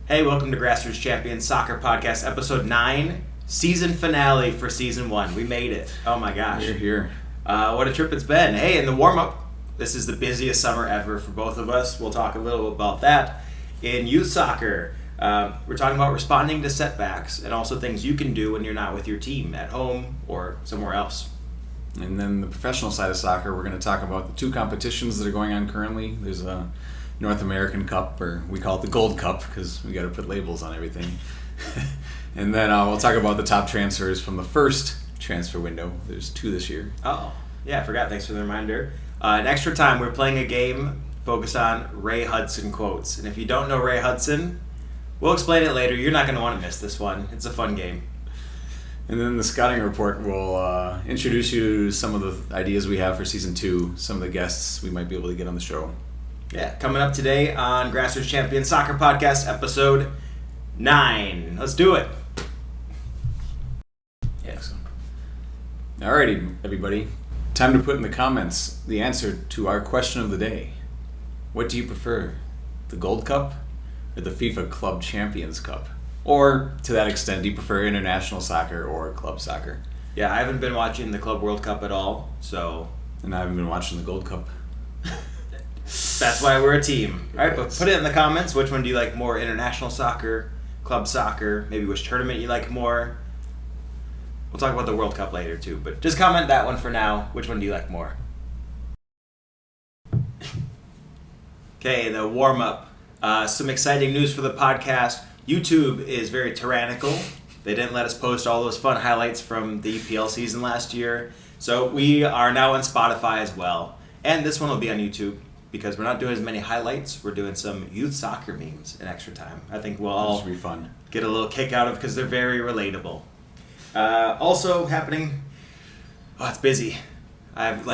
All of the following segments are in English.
Hey, welcome to Grassroots Champions Soccer Podcast, Episode 9, season finale for Season 1. We made it. Oh my gosh. We're here. What a trip it's been. Hey, in the warm-up, this is the busiest summer ever for both of us. We'll talk a little about that. In youth soccer, we're talking about responding to setbacks and also things you can do when you're not with your team at home or somewhere else. And then the professional side of soccer, we're going to talk about the two competitions that are going on currently. There's a North American Cup, or we call it the Gold Cup because we got to put labels on everything. And then we'll talk about the top transfers from the first transfer window. There's 2 this year. Oh, yeah, I forgot. Thanks for the reminder. In extra time, we're playing a game focused on Ray Hudson quotes. And if you don't know Ray Hudson, we'll explain it later. You're not going to want to miss this one. It's a fun game. And then the scouting report will introduce you to some of the ideas we have for Season 2, some of the guests we might be able to get on the show. Yeah, coming up today on Grassroots Champions Soccer Podcast, Episode 9. Let's do it. Yes. Alrighty, everybody. Time to put in the comments the answer to our question of the day. What do you prefer, the Gold Cup or the FIFA Club Champions Cup? Or, to that extent, do you prefer international soccer or club soccer? Yeah, I haven't been watching the Club World Cup at all, so... And I haven't been watching the Gold Cup. That's why we're a team. All right, but put it in the comments. Which one do you like more? International soccer, club soccer, maybe which tournament you like more. We'll talk about the World Cup later too, but just comment that one for now. Which one do you like more? Okay, the warm-up. Some exciting news for the podcast. YouTube is very tyrannical. They didn't let us post all those fun highlights from the EPL season last year. So we are now on Spotify as well. And this one will be on YouTube because we're not doing as many highlights. We're doing some youth soccer memes in extra time. I think we'll all be fun. Get a little kick out of because they're very relatable. Also happening, it's busy. I have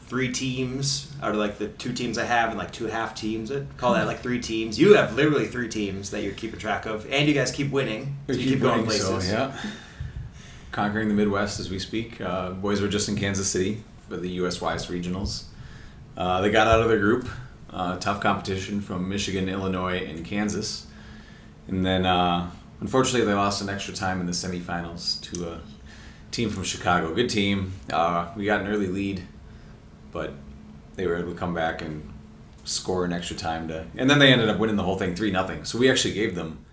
3 teams out of the 2 teams I have and 2 half teams. I call that 3 teams. You have literally 3 teams that you're keeping track of, and you guys keep winning. So you keep going places. So, yeah. Conquering the Midwest as we speak. Boys were just in Kansas City for the US-wise regionals. They got out of their group. Tough competition from Michigan, Illinois, and Kansas. And then, unfortunately, they lost in extra time in the semifinals to a team from Chicago. Good team. We got an early lead, but they were able to come back and score in extra time. And then they ended up winning the whole thing 3-0. So we actually gave them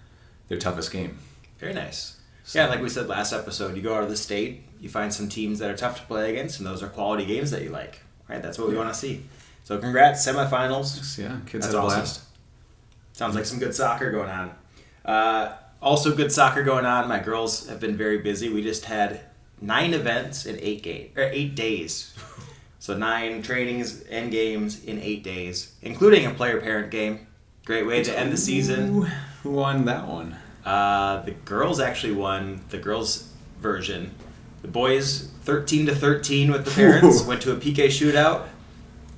their toughest game. Very nice. So, yeah, like we said last episode, you go out of the state, you find some teams that are tough to play against, and those are quality games that you like. Right, that's what we want to see. So congrats, semifinals. Yeah, kids that's had a awesome. blast. Sounds like some good soccer going on. Also good soccer going on. My girls have been very busy. We just had 9 events in 8 days. So 9 trainings and games in 8 days, including a player-parent game. Great way to end the season. Who won that one? The girls actually won the girls' version. The boys, 13-13 with the parents, went to a PK shootout.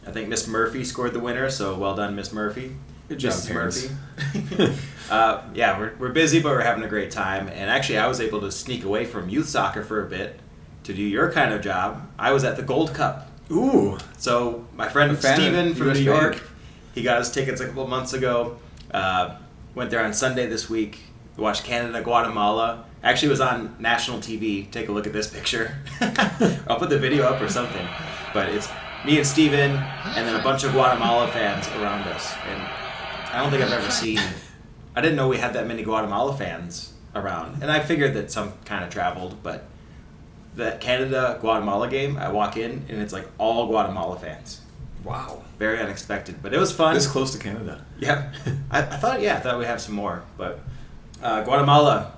I think Miss Murphy scored the winner, so well done, Miss Murphy. Good job, Mrs. parents. Murphy. Yeah, we're busy, but we're having a great time. And actually, I was able to sneak away from youth soccer for a bit to do your kind of job. I was at the Gold Cup. Ooh. So my friend Steven from New York, he got us tickets a couple months ago. Went there on Sunday this week. We watched Canada, Guatemala. Actually was on national TV. Take a look at this picture. I'll put the video up or something. But it's me and Steven and then a bunch of Guatemala fans around us. And I don't think I've ever seen... I didn't know we had that many Guatemala fans around. And I figured that some kind of traveled, but that Canada-Guatemala game, I walk in and it's all Guatemala fans. Wow. Very unexpected, but it was fun. This close to Canada. Yeah. I thought we have some more. But Guatemala,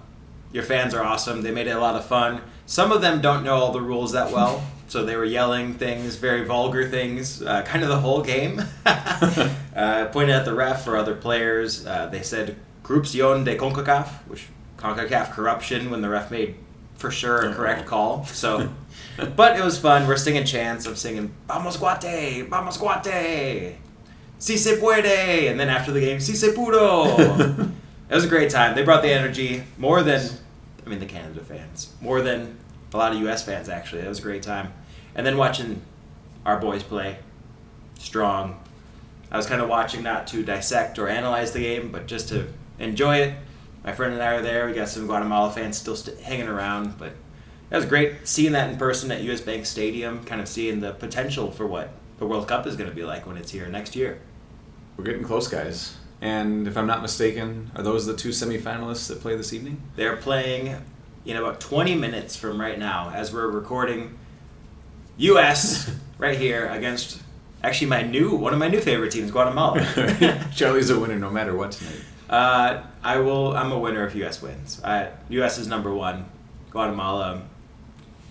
your fans are awesome. They made it a lot of fun. Some of them don't know all the rules that well, so they were yelling things, very vulgar things, kind of the whole game. Pointed at the ref or other players. They said, Corrupción de CONCACAF, which CONCACAF corruption when the ref made, for sure, a correct call. So, but it was fun. We're singing chants. I'm singing, Vamos Guate, Vamos Guate, Si se puede, and then after the game, Si se pudo. It was a great time. They brought the energy more than, the Canada fans, more than a lot of U.S. fans, actually. It was a great time. And then watching our boys play, strong. I was kind of watching not to dissect or analyze the game, but just to enjoy it. My friend and I are there. We got some Guatemala fans still hanging around, but that was great seeing that in person at US Bank Stadium, kind of seeing the potential for what the World Cup is going to be like when it's here next year. We're getting close, guys. And if I'm not mistaken, are those the two semifinalists that play this evening? They're playing in about 20 minutes from right now as we're recording. U.S. right here against actually one of my new favorite teams, Guatemala. Charlie's a winner no matter what tonight. I'm a winner if U.S. wins. U.S. is number 1, Guatemala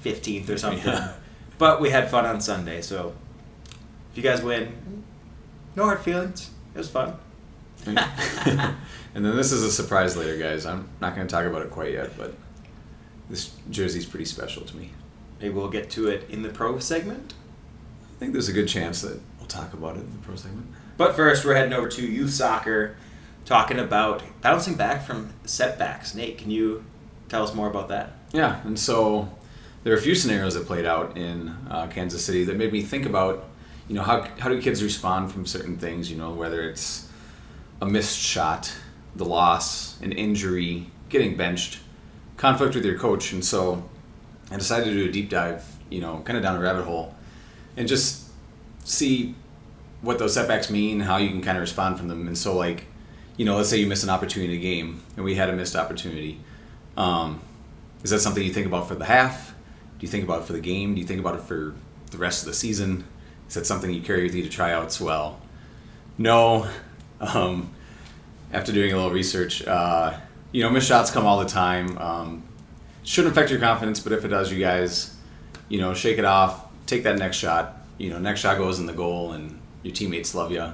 15th or something. Yeah. But we had fun on Sunday, so if you guys win, no hard feelings. It was fun. And then this is a surprise later, guys. I'm not going to talk about it quite yet, but this jersey's pretty special to me. Maybe we'll get to it in the pro segment. I think there's a good chance that we'll talk about it in the pro segment. But first, we're heading over to youth soccer, talking about bouncing back from setbacks. Nate, can you tell us more about that? Yeah, and so there are a few scenarios that played out in Kansas City that made me think about, how do kids respond from certain things, whether it's a missed shot, the loss, an injury, getting benched, conflict with your coach. And so I decided to do a deep dive, kind of down a rabbit hole and just see what those setbacks mean, how you can kind of respond from them. And so let's say you miss an opportunity in a game and we had a missed opportunity. Is that something you think about for the half? Do you think about it for the game? Do you think about it for the rest of the season? Is that something you carry with you to tryouts? Well, no. After doing a little research, missed shots come all the time. Shouldn't affect your confidence, but if it does, you guys, shake it off, take that next shot. Next shot goes in the goal, and your teammates love you.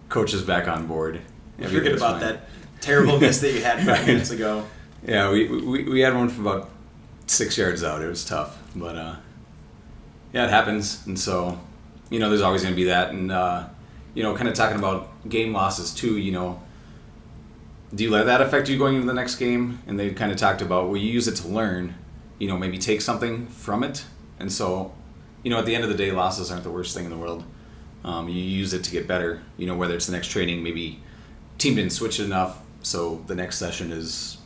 Coach is back on board. Forget about that terrible miss that you had 5 minutes ago. Yeah, we had one from about 6 yards out. It was tough, but yeah, it happens, and so there's always going to be that, and kind of talking about game losses too. Do you let that affect you going into the next game? And they kind of talked about, you use it to learn, maybe take something from it. And so, at the end of the day, losses aren't the worst thing in the world. You use it to get better, whether it's the next training, maybe team didn't switch it enough, so the next session is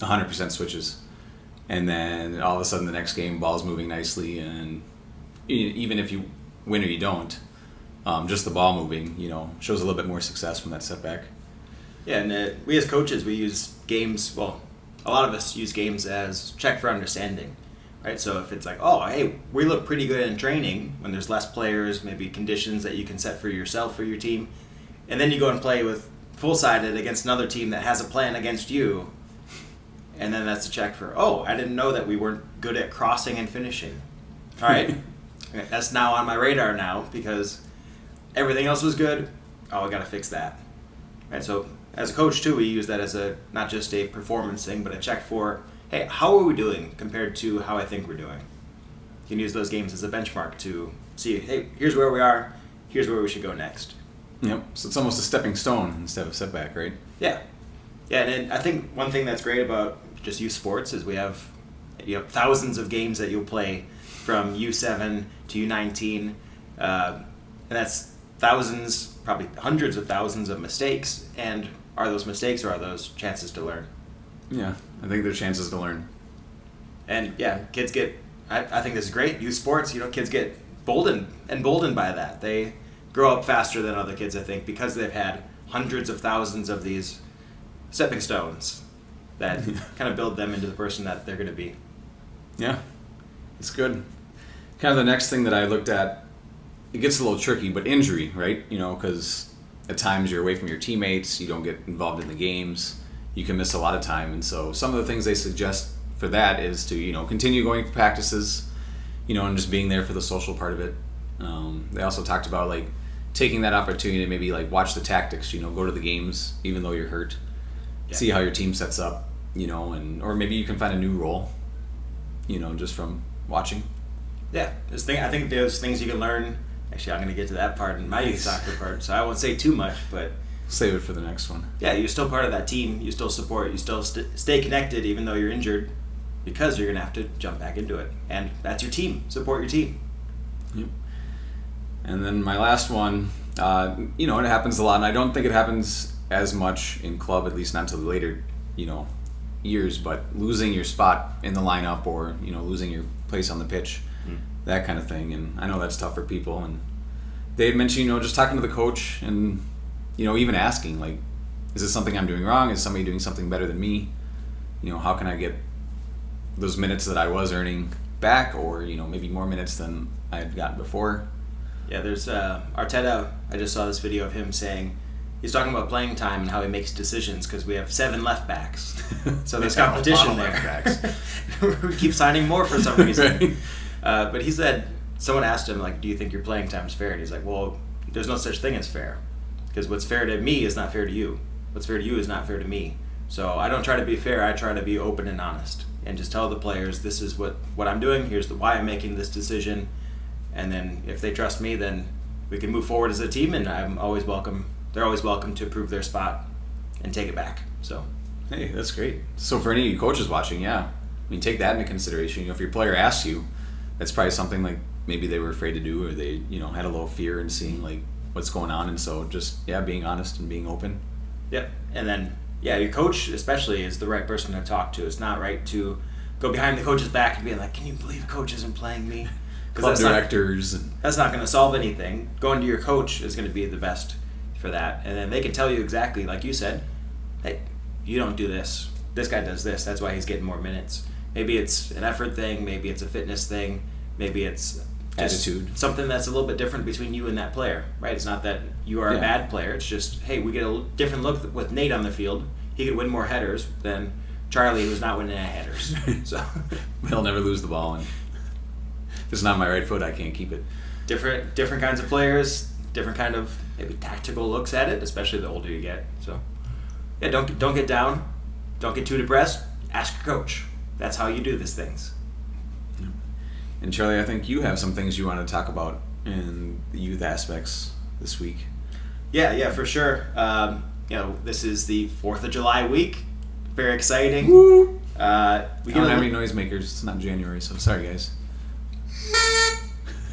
100% switches. And then all of a sudden the next game, ball's moving nicely, and even if you win or you don't, just the ball moving, shows a little bit more success from that setback. Yeah, and we as coaches, we use games, a lot of us use games as check for understanding, right? So if it's like, hey, we look pretty good in training when there's less players, maybe conditions that you can set for yourself or your team, and then you go and play with full-sided against another team that has a plan against you, and then that's a check for, I didn't know that we weren't good at crossing and finishing. All right, that's now on my radar now because everything else was good. I got to fix that. Right, so as a coach too, we use that as not just a performance thing, but a check for, hey, how are we doing compared to how I think we're doing? You can use those games as a benchmark to see, hey, here's where we are, here's where we should go next. Yep, so it's almost a stepping stone instead of a setback, right? Yeah, and I think one thing that's great about just youth sports is we have thousands of games that you'll play from U7 to U19, and that's thousands, probably hundreds of thousands of mistakes, and are those mistakes or are those chances to learn? Yeah, I think they're chances to learn. And yeah, kids get, I think this is great, youth sports, kids get emboldened by that. They grow up faster than other kids, I think, because they've had hundreds of thousands of these stepping stones that kind of build them into the person that they're going to be. Yeah, it's good. Kind of the next thing that I looked at, it gets a little tricky, but injury, right? Because at times you're away from your teammates, you don't get involved in the games, you can miss a lot of time. And so some of the things they suggest for that is to, continue going to practices, and just being there for the social part of it. They also talked about taking that opportunity to maybe watch the tactics, go to the games even though you're hurt, see how your team sets up, or maybe you can find a new role, just from watching. Yeah, I think there's things you can learn. Actually, I'm going to get to that part in my youth soccer part, so I won't say too much, but save it for the next one. Yeah, you're still part of that team. You still support. You still stay connected even though you're injured, because you're going to have to jump back into it. And that's your team. Support your team. Yep. And then my last one, it happens a lot, and I don't think it happens as much in club, at least not until the later years, but losing your spot in the lineup or losing your place on the pitch, that kind of thing. And I know that's tough for people. And they had mentioned just talking to the coach and even asking, like, is this something I'm doing wrong? Is somebody doing something better than me? How can I get those minutes that I was earning back, or maybe more minutes than I had gotten before? Yeah, there's Arteta. I just saw this video of him saying he's talking about playing time and how he makes decisions because we have 7 left backs, so there's competition there. We keep signing more for some reason. Right. But he said, someone asked him, like, do you think your playing time's fair? And he's like, well, there's no such thing as fair, because what's fair to me is not fair to you. What's fair to you is not fair to me. So I don't try to be fair. I try to be open and honest and just tell the players, this is what I'm doing. Here's why I'm making this decision. And then if they trust me, then we can move forward as a team, and I'm always welcome. They're always welcome to prove their spot and take it back. So, hey, that's great. So for any of you coaches watching, take that into consideration. If your player asks you, that's probably something like maybe they were afraid to do, or they had a little fear in seeing like what's going on. And so just being honest and being open. Yep. And then your coach especially is the right person to talk to. It's not right to go behind the coach's back and be like, can you believe coach isn't playing me? Club directors. That's not going to solve anything. Going to your coach is going to be the best for that. And then they can tell you exactly, like you said, hey, you don't do this. This guy does this. That's why he's getting more minutes. Maybe it's an effort thing. Maybe it's a fitness thing. Maybe it's attitude. Something that's a little bit different between you and that player, right? It's not that you are a bad player. It's just, hey, we get a different look with Nate on the field. He could win more headers than Charlie, who's not winning any headers. So he'll never lose the ball, and if it's not my right foot, I can't keep it. Different kinds of players, different kind of maybe tactical looks at it, especially the older you get. So don't get down, don't get too depressed. Ask your coach. That's how you do these things. And Charlie, I think you have some things you want to talk about in the youth aspects this week. Yeah, for sure. This is the 4th of July week. Very exciting. Woo! We don't have any noisemakers. It's not January, so sorry, guys.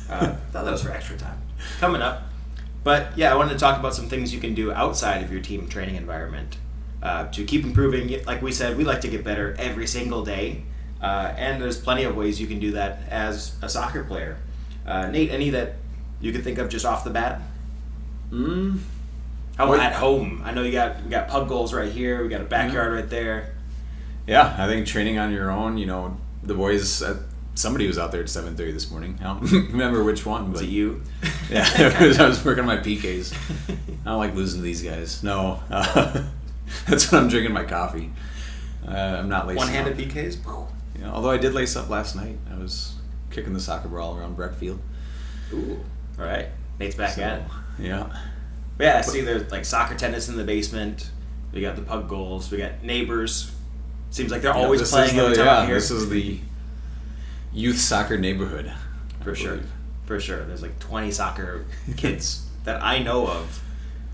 Thought that was for extra time. Coming up. But I wanted to talk about some things you can do outside of your team training environment to keep improving. Like we said, we like to get better every single day. And there's plenty of ways you can do that as a soccer player. Nate, any that you could think of just off the bat? How about at home? I know we got pug goals right here. We got a backyard right there. Yeah, I think training on your own. The boys. Somebody was out there at 7:30 this morning. I don't remember which one. But was it you? Yeah, I was working on my PKs. I don't like losing to these guys. No, that's when I'm drinking my coffee. I'm not lacing One-handed up. PKs? Although I did lace up last night. I was kicking the soccer ball around Breckfield. Ooh, all right. Nate's back at it. Yeah. But I see there's like soccer tennis in the basement. We got the pug goals. We got neighbors. Seems like they're always playing every time I'm here. This is the youth soccer neighborhood. For sure. There's like 20 soccer kids that I know of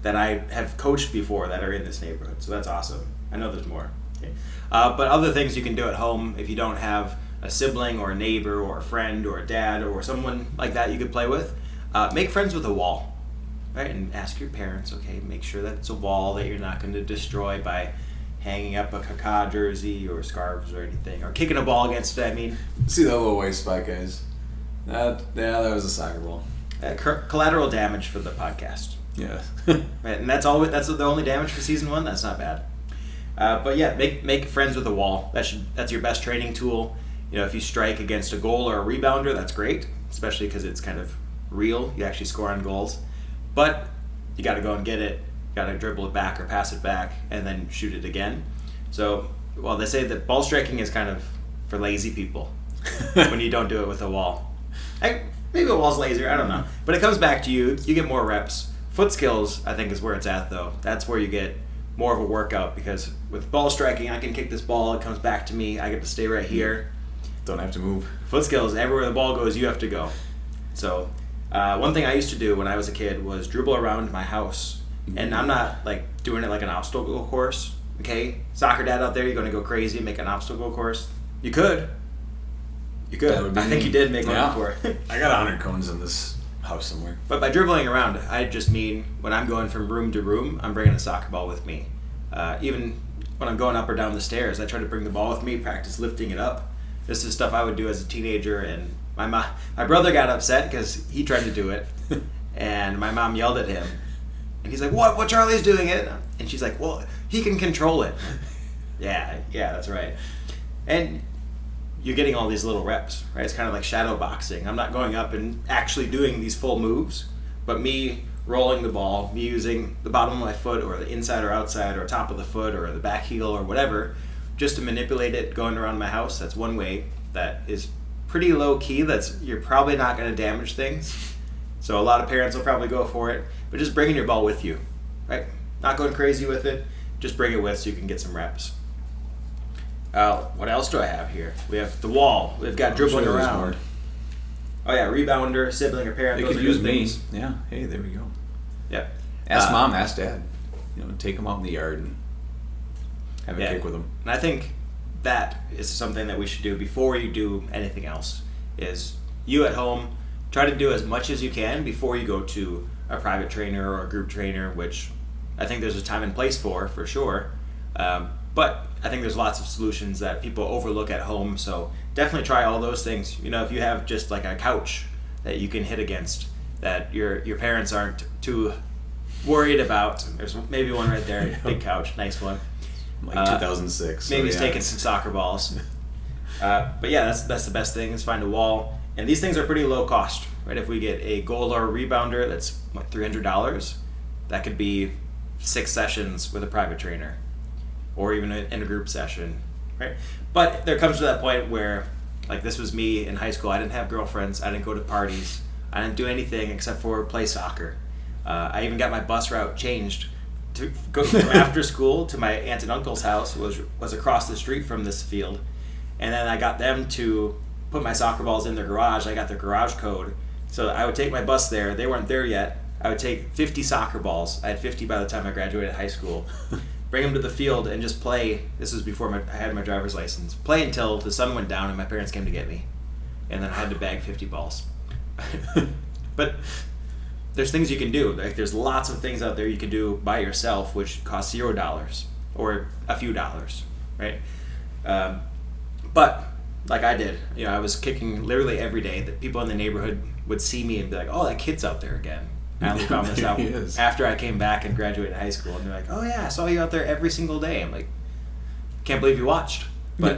that I have coached before that are in this neighborhood. So that's awesome. I know there's more. Okay. But other things you can do at home if you don't have a sibling or a neighbor or a friend or a dad or someone like that you could play with, make friends with a wall, right? And ask your parents, okay, make sure that it's a wall that you're not going to destroy by hanging up a Kaká jersey or scarves or anything, or kicking a ball against it, I mean. See that little white spot, guys? That was a soccer ball. Collateral damage for the podcast. Yeah. Right, and that's the only damage for season 1. That's not bad. But make friends with a wall. That's your best training tool. If you strike against a goal or a rebounder, that's great, especially because it's kind of real. You actually score on goals, but you got to go and get it. Got to dribble it back or pass it back and then shoot it again. So, they say that ball striking is kind of for lazy people when you don't do it with a wall. Maybe a wall's lazier, I don't know. But it comes back to you. You get more reps. Foot skills, I think, is where it's at, though. That's where you get more of a workout, because with ball striking, I can kick this ball. It comes back to me. I get to stay right here. Don't have to move. Foot skills, everywhere the ball goes, you have to go. So, one thing I used to do when I was a kid was dribble around my house. And I'm not like doing it like an obstacle course, okay? Soccer dad out there, you're going to go crazy and make an obstacle course. You could. I think you did make one before. I got 100 cones in this house somewhere. But by dribbling around, I just mean when I'm going from room to room, I'm bringing a soccer ball with me. Even when I'm going up or down the stairs, I try to bring the ball with me, practice lifting it up. This is stuff I would do as a teenager, and my brother got upset because he tried to do it, and my mom yelled at him, and he's like, "What? Charlie's doing it?" And she's like, "Well, he can control it." Yeah, that's right. And you're getting all these little reps, right? It's kind of like shadow boxing. I'm not going up and actually doing these full moves, but me rolling the ball, me using the bottom of my foot or the inside or outside or top of the foot or the back heel or whatever, just to manipulate it going around my house. That's one way that is pretty low key. You're probably not going to damage things. So a lot of parents will probably go for it, but just bringing your ball with you, right? Not going crazy with it, just bring it with so you can get some reps. What else do I have here? We have the wall. We've got dribbling around. Oh yeah, rebounder, sibling or parent. They could use me. Yeah. Hey, there we go. Yep. Ask mom, ask dad. Take them out in the yard and have a kick with them. And I think that is something that we should do before you do anything else. Is you at home try to do as much as you can before you go to a private trainer or a group trainer, which I think there's a time and place for sure. But I think there's lots of solutions that people overlook at home, so definitely try all those things. If you have just like a couch that you can hit against, that your parents aren't too worried about. There's maybe one right there, big couch, nice one. Like 2006. Maybe he's taking some soccer balls. But yeah, that's the best thing is find a wall. And these things are pretty low cost, right? If we get a goal or a rebounder, that's $300. That could be 6 sessions with a private trainer, or even in a group session, right? But there comes to that point where, like this was me in high school, I didn't have girlfriends, I didn't go to parties, I didn't do anything except for play soccer. I even got my bus route changed to go from after school to my aunt and uncle's house was across the street from this field, and then I got them to put my soccer balls in their garage. I got their garage code, so I would take my bus there. They weren't there yet. I would take 50 soccer balls. I had 50 by the time I graduated high school. Bring them to the field and just play. This was before I had my driver's license. Play until the sun went down and my parents came to get me, and then I had to bag 50 balls. But there's things you can do. Like there's lots of things out there you can do by yourself, which cost $0 or a few dollars, right? But like I did, I was kicking literally every day. That people in the neighborhood would see me and be like, "Oh, that kid's out there again." I only found this out after I came back and graduated high school, and they're like, "Oh yeah, I saw you out there every single day." I'm like, "Can't believe you watched." But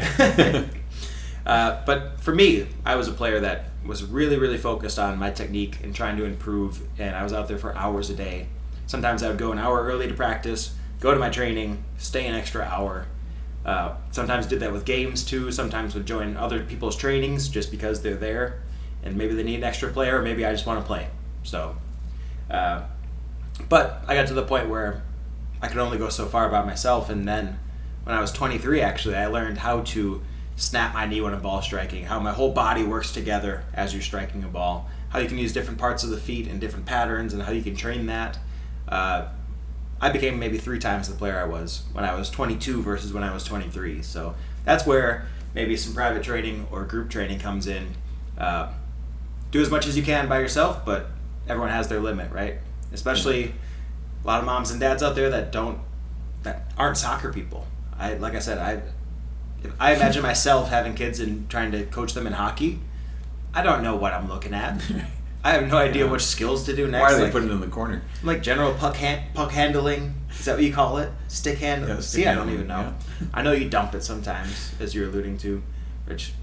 but for me, I was a player that was really, really focused on my technique and trying to improve, and I was out there for hours a day. Sometimes I would go an hour early to practice, go to my training, stay an extra hour. Sometimes did that with games too. Sometimes would join other people's trainings just because they're there, and maybe they need an extra player, or maybe I just want to play. So, but I got to the point where I could only go so far by myself, and then when I was 23, actually, I learned how to snap my knee when a ball striking, how my whole body works together as you're striking a ball, how you can use different parts of the feet and different patterns, and how you can train that. I became maybe 3 times the player I was when I was 22 versus when I was 23. So that's where maybe some private training or group training comes in. Do as much as you can by yourself, but everyone has their limit, right? Especially a lot of moms and dads out there that aren't soccer people. I imagine myself having kids and trying to coach them in hockey. I don't know what I'm looking at. I have no idea which skills to do next. Why are they putting it in the corner? Like general puck handling. Is that what you call it? Stick handling? Yeah, See, I don't even know. Yeah. I know you dump it sometimes, as you're alluding to, which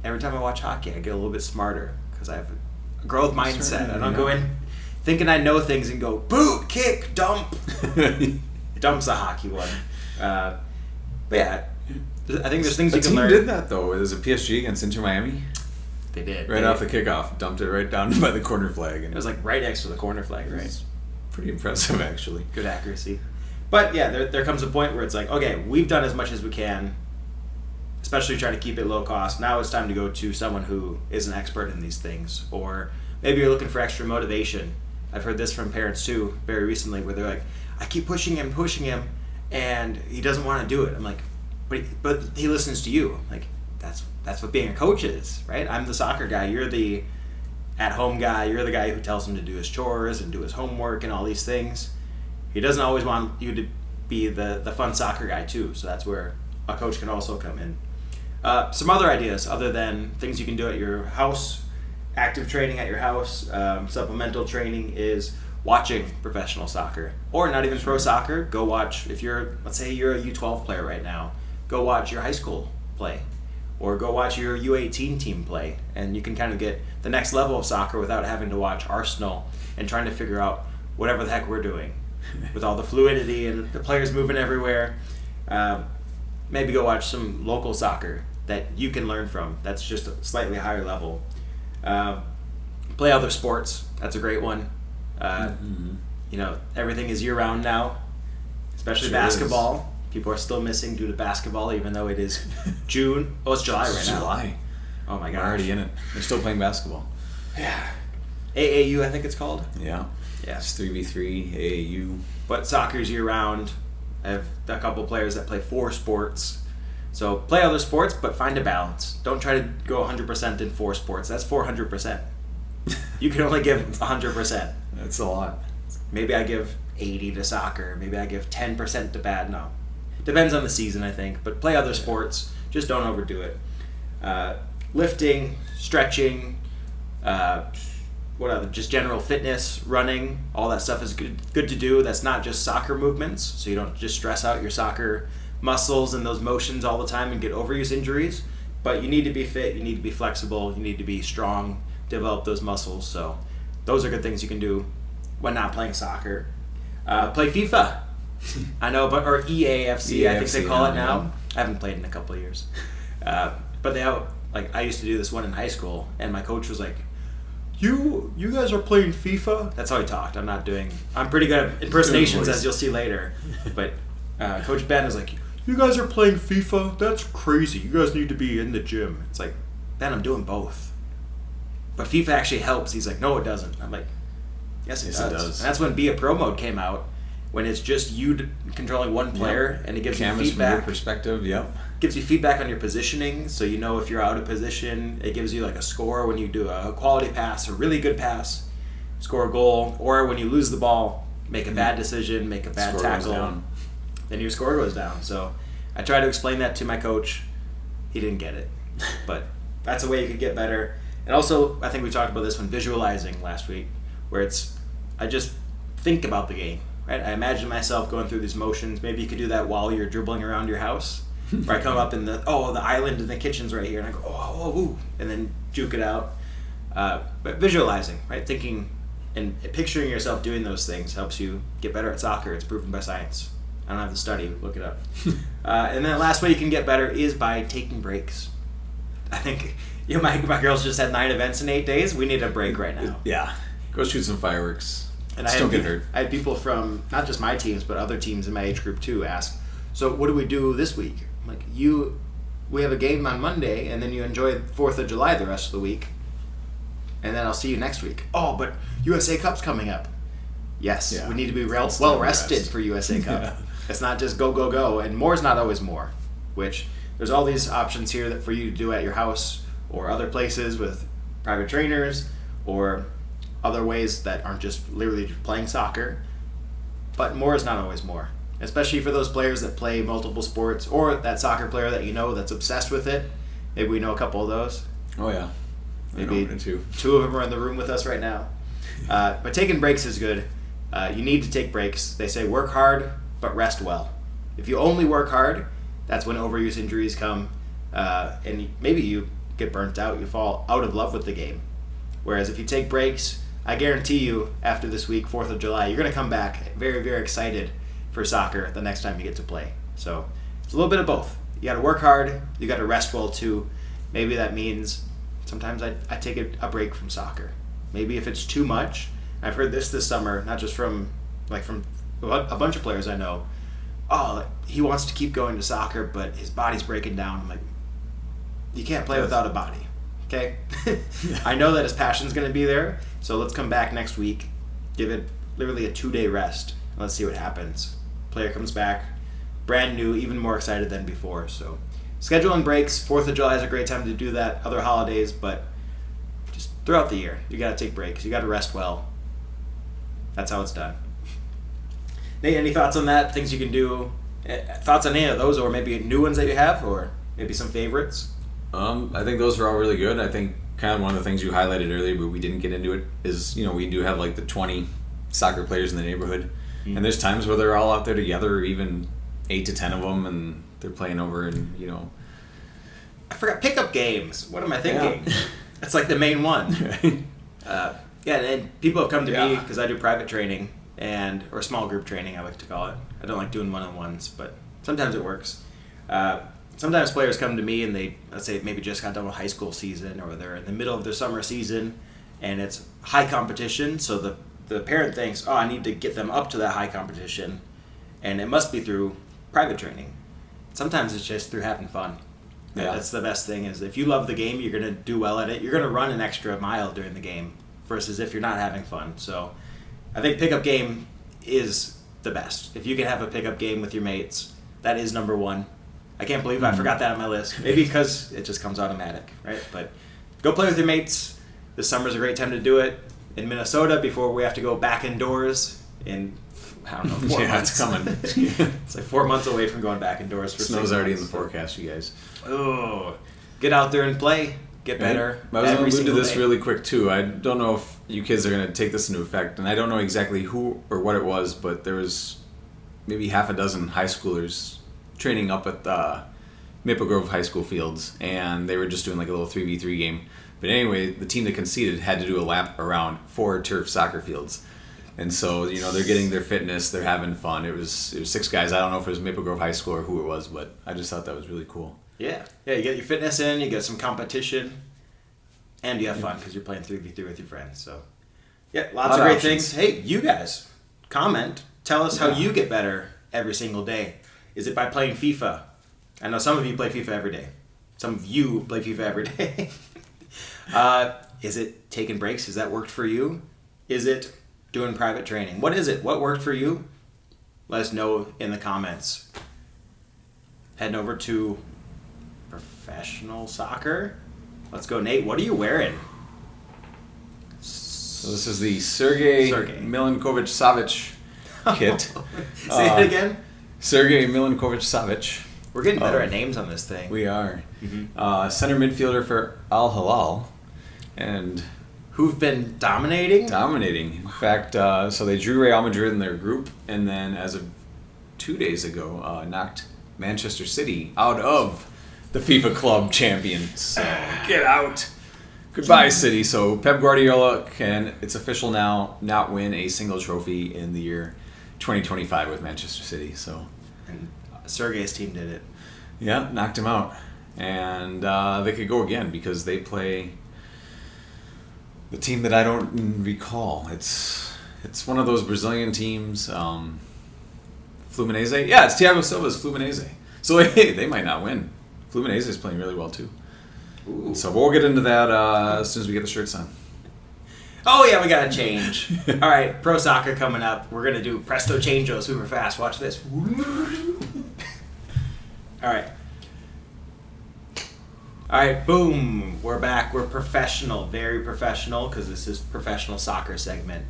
every time I watch hockey, I get a little bit smarter because I have a growth mindset. I don't go in thinking I know things and go, boot, kick, dump. Dump's a hockey one. But yeah, I think there's things you can learn. The team did that, though. It was a PSG against Inter Miami. They did. Right off the kickoff, dumped it right down by the corner flag. And it was like right next to the corner flag, right? Pretty impressive, actually. Good accuracy. But yeah, there comes a point where it's like, okay, we've done as much as we can, especially trying to keep it low cost. Now it's time to go to someone who is an expert in these things. Or maybe you're looking for extra motivation. I've heard this from parents too, very recently, where they're like, I keep pushing him, and he doesn't want to do it. I'm like, but he listens to you. Like, that's what being a coach is, right? I'm the soccer guy. You're the at-home guy. You're the guy who tells him to do his chores and do his homework and all these things. He doesn't always want you to be the fun soccer guy too. So that's where a coach can also come in. Some other ideas other than things you can do at your house, active training at your house, supplemental training is watching professional soccer, or not even pro soccer. Go watch, let's say you're a U12 player right now, go watch your high school play, or go watch your U18 team play, and you can kind of get the next level of soccer without having to watch Arsenal and trying to figure out whatever the heck we're doing with all the fluidity and the players moving everywhere. Maybe go watch some local soccer that you can learn from. That's just a slightly higher level. Play other sports. That's a great one. Everything is year-round now, especially basketball. People are still missing due to basketball, even though it is June. Oh, it's July right now. July. Oh my gosh. We're already in it. They're still playing basketball. Yeah. AAU, I think it's called. Yeah. Yeah. It's 3v3, AAU. But soccer's year-round. I have a couple players that play 4 sports. So play other sports, but find a balance. Don't try to go 100% in 4 sports. That's 400%. You can only give 100%. That's a lot. Maybe I give 80 to soccer. Maybe I give 10% to bad. No. Depends on the season, I think. But play other sports. Just don't overdo it. Lifting, stretching, what other? Just general fitness, running. All that stuff is good to do. That's not just soccer movements. So you don't just stress out your soccer muscles and those motions all the time and get overuse injuries. But you need to be fit. You need to be flexible. You need to be strong. Develop those muscles. So those are good things you can do when not playing soccer. Play FIFA. I know, or EAFC, I think they call it now. I haven't played in a couple of years. But they have, I used to do this one in high school, and my coach was like, you guys are playing FIFA? That's how he talked. I'm pretty good at impersonations, as you'll see later. But Coach Ben was like, you guys are playing FIFA? That's crazy. You guys need to be in the gym. It's like, Ben, I'm doing both. But FIFA actually helps. He's like, no, it doesn't. I'm like, yes, it does. And that's when Be a Pro mode came out, when it's just you controlling one player, and it gives you feedback. From your perspective, yep. Gives you feedback on your positioning, so you know if you're out of position. It gives you a score when you do a quality pass, a really good pass, score a goal, or when you lose the ball, make a bad decision, make a bad tackle, then your score goes down. So I tried to explain that to my coach. He didn't get it, but that's a way you could get better. And also, I think we talked about this one, visualizing last week, where I just think about the game. Right? I imagine myself going through these motions. Maybe you could do that while you're dribbling around your house. Where I come up in the island and the kitchen's right here, and I go, ooh, and then juke it out. But visualizing, right? Thinking and picturing yourself doing those things helps you get better at soccer. It's proven by science. I don't have to study, look it up. And then the last way you can get better is by taking breaks. I think my girls just had 9 events in 8 days. We need a break right now. Yeah. Go shoot some fireworks. And don't get hurt. I had people from not just my teams, but other teams in my age group too ask, so what do we do this week? I'm like, we have a game on Monday, and then you enjoy 4th of July the rest of the week, and then I'll see you next week. Oh, but USA Cup's coming up. Yes, we need to be well rested for USA Cup. Yeah. It's not just go, and more is not always more, which there's all these options here that for you to do at your house or other places with private trainers or other ways that aren't just literally just playing soccer. But more is not always more, especially for those players that play multiple sports, or that soccer player that you know that's obsessed with it. Maybe we know a couple of those. Oh yeah, maybe 2 of them are in the room with us right now. But taking breaks is good. You need to take breaks. They say work hard but rest well. If you only work hard, that's when overuse injuries come, and maybe you get burnt out. You fall out of love with the game. Whereas if you take breaks, I guarantee you, after this week, 4th of July, you're going to come back very, very excited for soccer the next time you get to play. So it's a little bit of both. You got to work hard. You got to rest well too. Maybe that means sometimes I take a break from soccer. Maybe if it's too much. I've heard this summer, not just from a bunch of players I know. Oh, he wants to keep going to soccer, but his body's breaking down. I'm like, you can't play without a body. Okay? I know that his passion's going to be there, so let's come back next week, give it literally a 2-day rest, and let's see what happens. Player comes back, brand new, even more excited than before. So scheduling breaks, 4th of July is a great time to do that, other holidays, but just throughout the year, you got to take breaks. You got to rest well. That's how it's done. Nate, any thoughts on that? Things you can do? Thoughts on any of those, or maybe new ones that you have, or maybe some favorites? I think those are all really good. I think kind of one of the things you highlighted earlier, but we didn't get into it, is, we do have like the 20 soccer players in the neighborhood. Mm-hmm. And there's times where they're all out there together, or even 8 to 10 of them, and they're playing over, and I forgot pickup games. What am I thinking? Yeah. That's like the main one. And people have come to me because I do private training or small group training, I like to call it. I don't like doing one-on-ones, but sometimes it works. Sometimes players come to me and they, let's say, maybe just got done with high school season, or they're in the middle of their summer season, and it's high competition. So the parent thinks, I need to get them up to that high competition, and it must be through private training. Sometimes it's just through having fun. Yeah. That's the best thing, is if you love the game, you're going to do well at it. You're going to run an extra mile during the game versus if you're not having fun. So I think pickup game is the best. If you can have a pickup game with your mates, that is number one. I can't believe I forgot that on my list. Maybe because it just comes automatic, right? But go play with your mates. This summer's a great time to do it. In Minnesota, before we have to go back indoors in, 4 months. It's coming. It's like 4 months away from going back indoors. Snow's already in the forecast, you guys. Oh, get out there and play. Get better. I was going to allude to this really quick, too. I don't know if you kids are going to take this into effect, and I don't know exactly who or what it was, but there was maybe half a dozen high schoolers training up at Maple Grove High School fields, and they were just doing like a little 3v3 game. But anyway, the team that conceded had to do a lap around 4 turf soccer fields. And so, they're getting their fitness, they're having fun. It was 6 guys. I don't know if it was Maple Grove High School or who it was, but I just thought that was really cool. Yeah, you get your fitness in, you get some competition, and you have fun because you're playing 3v3 with your friends. So, lots of great things. Hey, you guys, comment. Tell us how you get better every single day. Is it by playing FIFA? I know some of you play FIFA every day. Some of you play FIFA every day. Is it taking breaks? Has that worked for you? Is it doing private training? What is it? What worked for you? Let us know in the comments. Heading over to professional soccer. Let's go, Nate. What are you wearing? So this is the Sergei Milinkovic-Savic kit. Say it again. Sergei Milinkovic-Savic. We're getting better at names on this thing. We are. Mm-hmm. Center midfielder for Al Hilal. And who've been dominating? In fact, so they drew Real Madrid in their group, and then as of 2 days ago, knocked Manchester City out of the FIFA Club Champions. So get out. Goodbye, City. So Pep Guardiola can, it's official now, not win a single trophy in the year 2025 with Manchester City. So, and Sergei's team did it. Yeah, knocked him out. And they could go again because they play the team that I don't recall. It's one of those Brazilian teams. Fluminense? Yeah, it's Thiago Silva's Fluminense. So hey, they might not win. Fluminense is playing really well too. Ooh. So we'll get into that as soon as we get the shirts on. Oh yeah, we gotta change. All right, pro soccer coming up. We're gonna do presto changeo super fast. Watch this. All right, boom. We're back. We're professional, very professional, because this is professional soccer segment.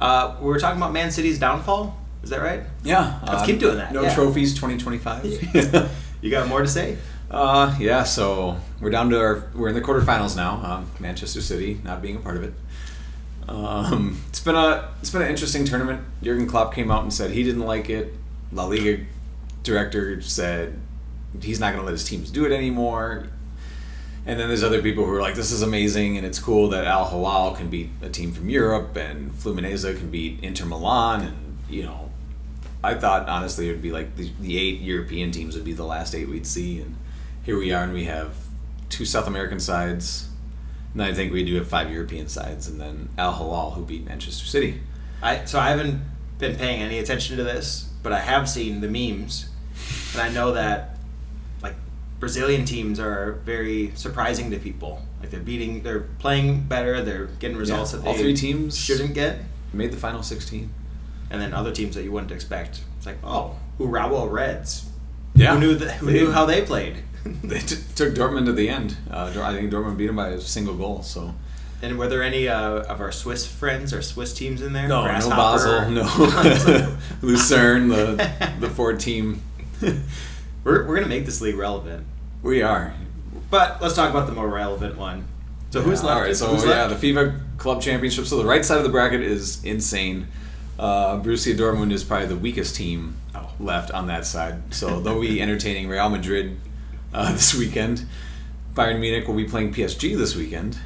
We were talking about Man City's downfall. Is that right? Yeah. Let's keep doing that. No trophies 2025. You got more to say? Yeah, so we're down to we're in the quarterfinals now. Manchester City not being a part of it. It's been an interesting tournament. Jurgen Klopp came out and said he didn't like it. La Liga director said he's not going to let his teams do it anymore. And then there's other people who are like, this is amazing and it's cool that Al Hilal can beat a team from Europe and Fluminense can beat Inter Milan, and I thought honestly it would be like the 8 European teams would be the last 8 we'd see, and here we are, and we have 2 South American sides, and I think we do have 5 European sides, and then Al Hilal who beat Manchester City. So I haven't been paying any attention to this, but I have seen the memes, and I know that like Brazilian teams are very surprising to people. Like they're playing better, they're getting results that all 3 teams shouldn't get. Made the final 16. And then other teams that you wouldn't expect. It's like, Urawa Reds. Yeah. Who knew how they played? They took Dortmund to the end. I think Dortmund beat them by a single goal. So And were there any of our Swiss friends or Swiss teams in there? No Basel, no Lucerne, the Ford team. We're gonna make this league relevant. We are. But let's talk about the more relevant one. So who's left? All right, so the FIFA Club Championship. So the right side of the bracket is insane. Borussia Dortmund is probably the weakest team left on that side. So they'll be entertaining Real Madrid this weekend. Bayern Munich will be playing PSG this weekend.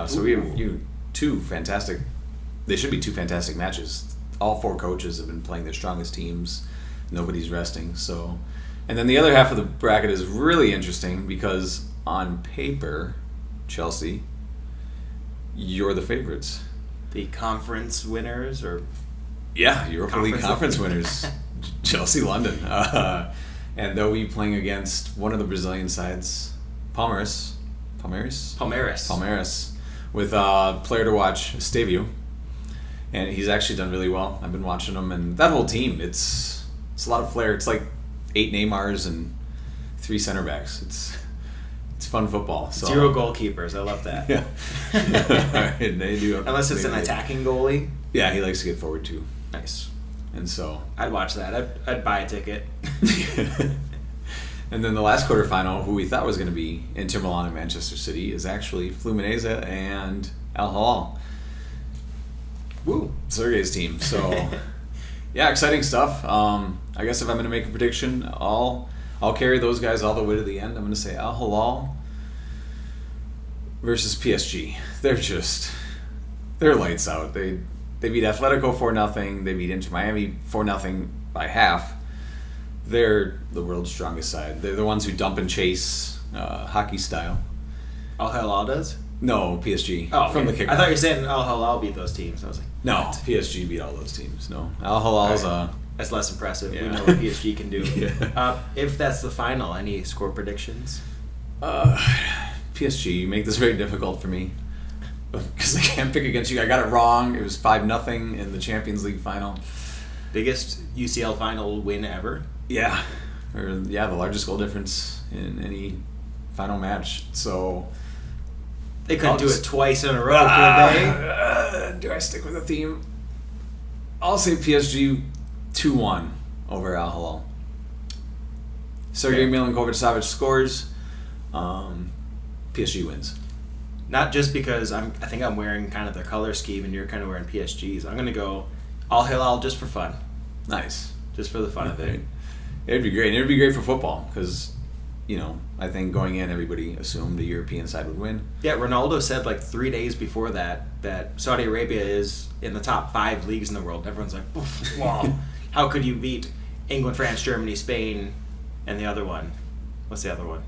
So we have two fantastic. They should be two fantastic matches. All four coaches have been playing their strongest teams. Nobody's resting. So, and then the other half of the bracket is really interesting because on paper, Chelsea, you're the favorites. The conference winners, or Europa League conference winners, Chelsea, London, and they'll be playing against one of the Brazilian sides, Palmeiras, with player to watch, Estevao, and he's actually done really well. I've been watching him, and that whole team, it's a lot of flair. It's like 8 Neymars and 3 center backs. It's fun football. So. 0 goalkeepers. I love that. Yeah. They do. Unless it's an attacking goalie. Yeah, he likes to get forward too. Nice. And so I'd watch that. I'd buy a ticket. And then the last quarterfinal, who we thought was going to be Inter Milan and Manchester City, is actually Fluminense and Al Hilal. Woo. Sergei's team. So, yeah, exciting stuff. I guess if I'm going to make a prediction, I'll carry those guys all the way to the end. I'm going to say Al Hilal versus PSG. They're lights out. They beat Atletico 4-0. They beat Inter Miami 4-0 by half. They're the world's strongest side. They're the ones who dump and chase, hockey style. Al Hilal does? No, PSG. Oh, from the kickoff. I thought you were saying Al Hilal beat those teams. I was like, no, what? PSG beat all those teams. No, Al Hilal's That's less impressive. Yeah. We know what PSG can do. Yeah. If that's the final, any score predictions? PSG, you make this very difficult for me because I can't pick against you. I got it wrong. It was 5-0 in the Champions League final. Biggest UCL final win ever? Yeah, the largest goal difference in any final match. So they couldn't do it twice in a row, could they? Do I stick with the theme? I'll say PSG 2-1 over Al Hilal. Sergei Milinkovic-Savic scores. PSG wins. Not just because I think I'm wearing kind of their color scheme and you're kind of wearing PSG's. I'm going to go Al Hilal just for fun. Nice. Just for the fun of it. It'd be great. It would be great for football because, I think going in, everybody assumed the European side would win. Yeah, Ronaldo said like 3 days before that Saudi Arabia is in the top 5 leagues in the world. Everyone's like, wow, how could you beat England, France, Germany, Spain, and the other one? What's the other one?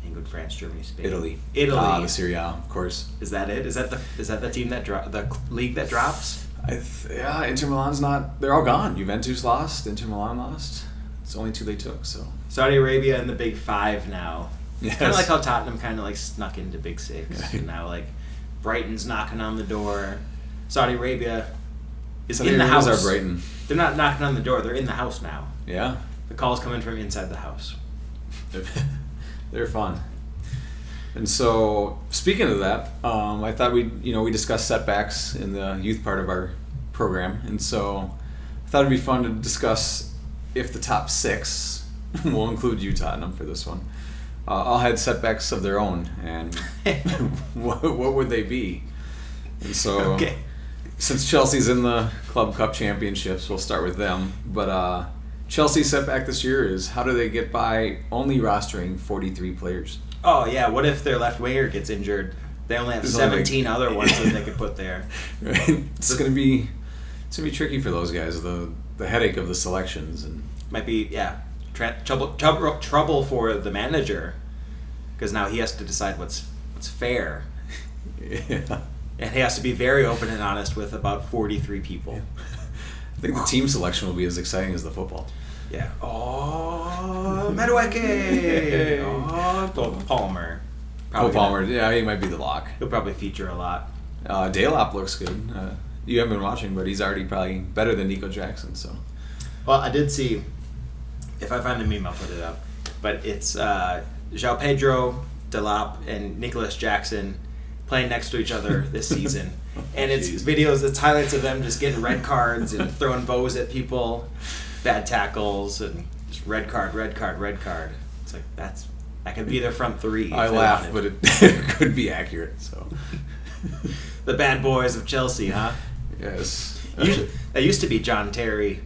England, France, Germany, Spain. Italy. The Serie A, of course. Is that it? Is that the team the league that drops? Inter Milan's not. They're all gone. Juventus lost. Inter Milan lost. It's only 2 they took. So Saudi Arabia in the Big 5 now. Yes. Kind of like how Tottenham kind of like snuck into Big 6, and now like Brighton's knocking on the door. Saudi Arabia is in the house. Are Brighton. They're not knocking on the door. They're in the house now. Yeah. The call's coming from inside the house. They're fun. And so, speaking of that, I thought we discussed setbacks in the youth part of our program, and so I thought it'd be fun to discuss if the top 6, we'll include you, Tottenham, for this one, all had setbacks of their own, and what would they be? And so, okay. Since Chelsea's in the Club Cup Championships, we'll start with them. But Chelsea's setback this year is how do they get by only rostering 43 players? Oh, yeah. What if their left winger gets injured? They only have 17 other ones that they could put there. Right? It's gonna be tricky for those guys. The headache of the selections and might be trouble for the manager because now he has to decide what's fair. Yeah. And he has to be very open and honest with about 43 people. Yeah. I think the team selection will be as exciting as the football. Yeah. Oh, Madueke. Oh, Palmer. Palmer. Yeah, he might be the lock. He'll probably feature a lot. Delap looks good. You haven't been watching, but he's already probably better than Nico Jackson. So. Well, I did see. If I find the meme, I'll put it up. But it's João Pedro, Delap, and Nicolas Jackson. playing next to each other this season. And it's highlights of them just getting red cards and throwing bows at people, bad tackles, and just red card. It's like, that could be their front three. I laugh, but it could be accurate. So, the bad boys of Chelsea, huh? Yes. That used to be John Terry.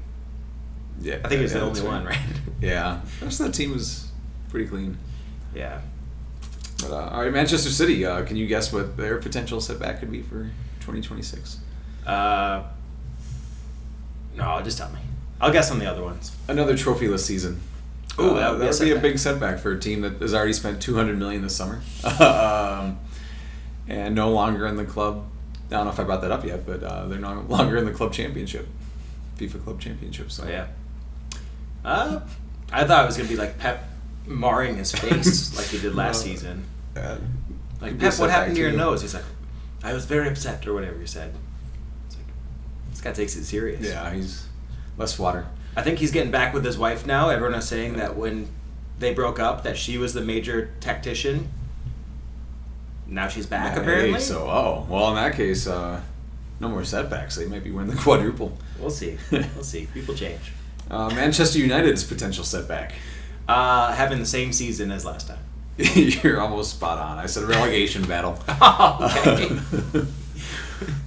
Yeah, I think he was the only one, right? Yeah, the rest of that team was pretty clean. Yeah. But all right, Manchester City. Can you guess what their potential setback could be for 2026? No, just tell me. I'll guess on the other ones. Another trophyless season. Ooh, that would be a big setback for a team that has already spent $200 million this summer, and no longer in the club. I don't know if I brought that up yet, but they're no longer in the club championship, FIFA Club Championship. So yeah. I thought it was gonna be like Pep marring his face like he did last season. Like, Pep, what happened to your nose? He's like, I was very upset, or whatever he said. It's like, this guy takes it serious. Yeah, he's less water. I think he's getting back with his wife now. Everyone is saying that when they broke up, that she was the major tactician. Now she's back, apparently. So, well, in that case, no more setbacks. They might be winning the quadruple. We'll see. People change. Manchester United's potential setback. Having the same season as last time. You're almost spot on. I said relegation battle. Okay.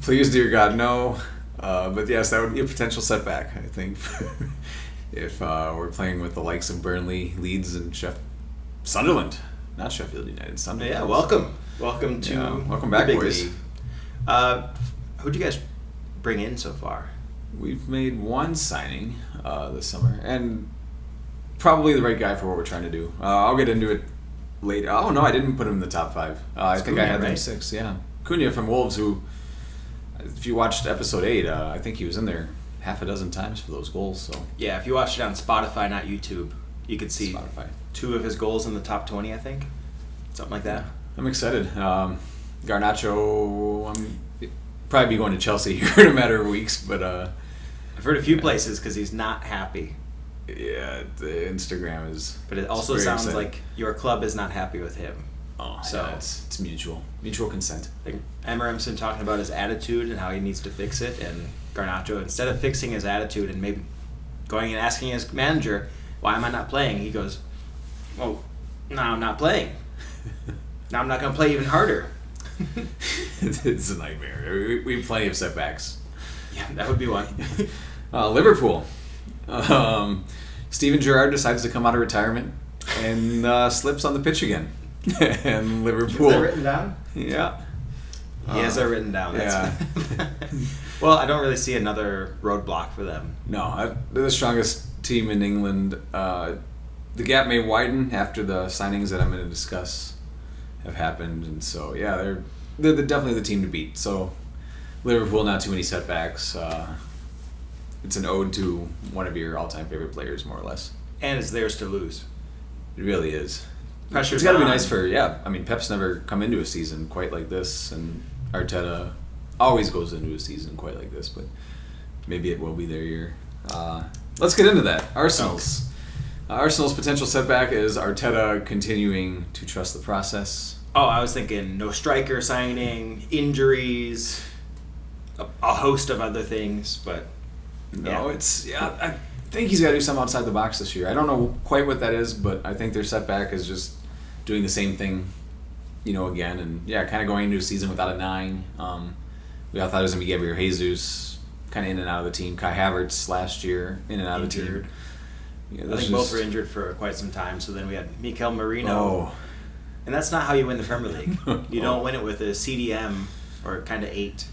Please, dear God, no. But yes, that would be a potential setback, I think, if we're playing with the likes of Burnley, Leeds, and Sunderland. Not Sheffield United, Sunderland. Yeah, welcome to welcome back, the big boys. league. Who'd you guys bring in so far? We've made one signing this summer, and probably the right guy for what we're trying to do. I'll get into it later. Oh no, I didn't put him in the top 5. I think Cunha, I had them 6. Yeah, Cunha from Wolves, who, if you watched episode 8, I think he was in there half a dozen times for those goals. So yeah, if you watched it on Spotify, not YouTube, you could see Spotify. 2 of his goals in the top 20, I think, something like that. I'm excited. Garnacho, probably be going to Chelsea here in a matter of weeks, but I've heard a few places because he's not happy. Yeah, the Instagram is. But it also sounds like your club is not happy with him. Oh, so yeah, it's mutual consent. Like Emerimson talking about his attitude and how he needs to fix it, and Garnacho, instead of fixing his attitude and maybe going and asking his manager, why am I not playing? He goes, well, now I'm not playing. Now I'm not going to play even harder. It's a nightmare. We have plenty of setbacks. Yeah, that would be one. Liverpool. Steven Gerrard decides to come out of retirement and slips on the pitch again. And Liverpool. Is that written down? Yeah. He has that written down. Yeah. Well, I don't really see another roadblock for them. No, they're the strongest team in England. The gap may widen after the signings that I'm going to discuss have happened, and so yeah, they're definitely the team to beat. So Liverpool, not too many setbacks. It's an ode to one of your all-time favorite players, more or less. And it's theirs to lose. It really is. Pressure's It's got to be on. nice for, I mean, Pep's never come into a season quite like this, and Arteta always goes into a season quite like this, but maybe it will be their year. Let's get into that. Arsenal's potential setback is Arteta continuing to trust the process. Oh, I was thinking no striker signing, injuries, a host of other things, but no, I think he's got to do something outside the box this year. I don't know quite what that is, but I think their setback is just doing the same thing, again, and kind of going into a season without a 9. We all thought it was going to be Gabriel Jesus, kind of in and out of the team. Kai Havertz last year, in and out of the team. I think both were injured for quite some time, so then we had Mikel Merino. Oh. And that's not how you win the Premier League. You don't win it with a CDM or kind of 8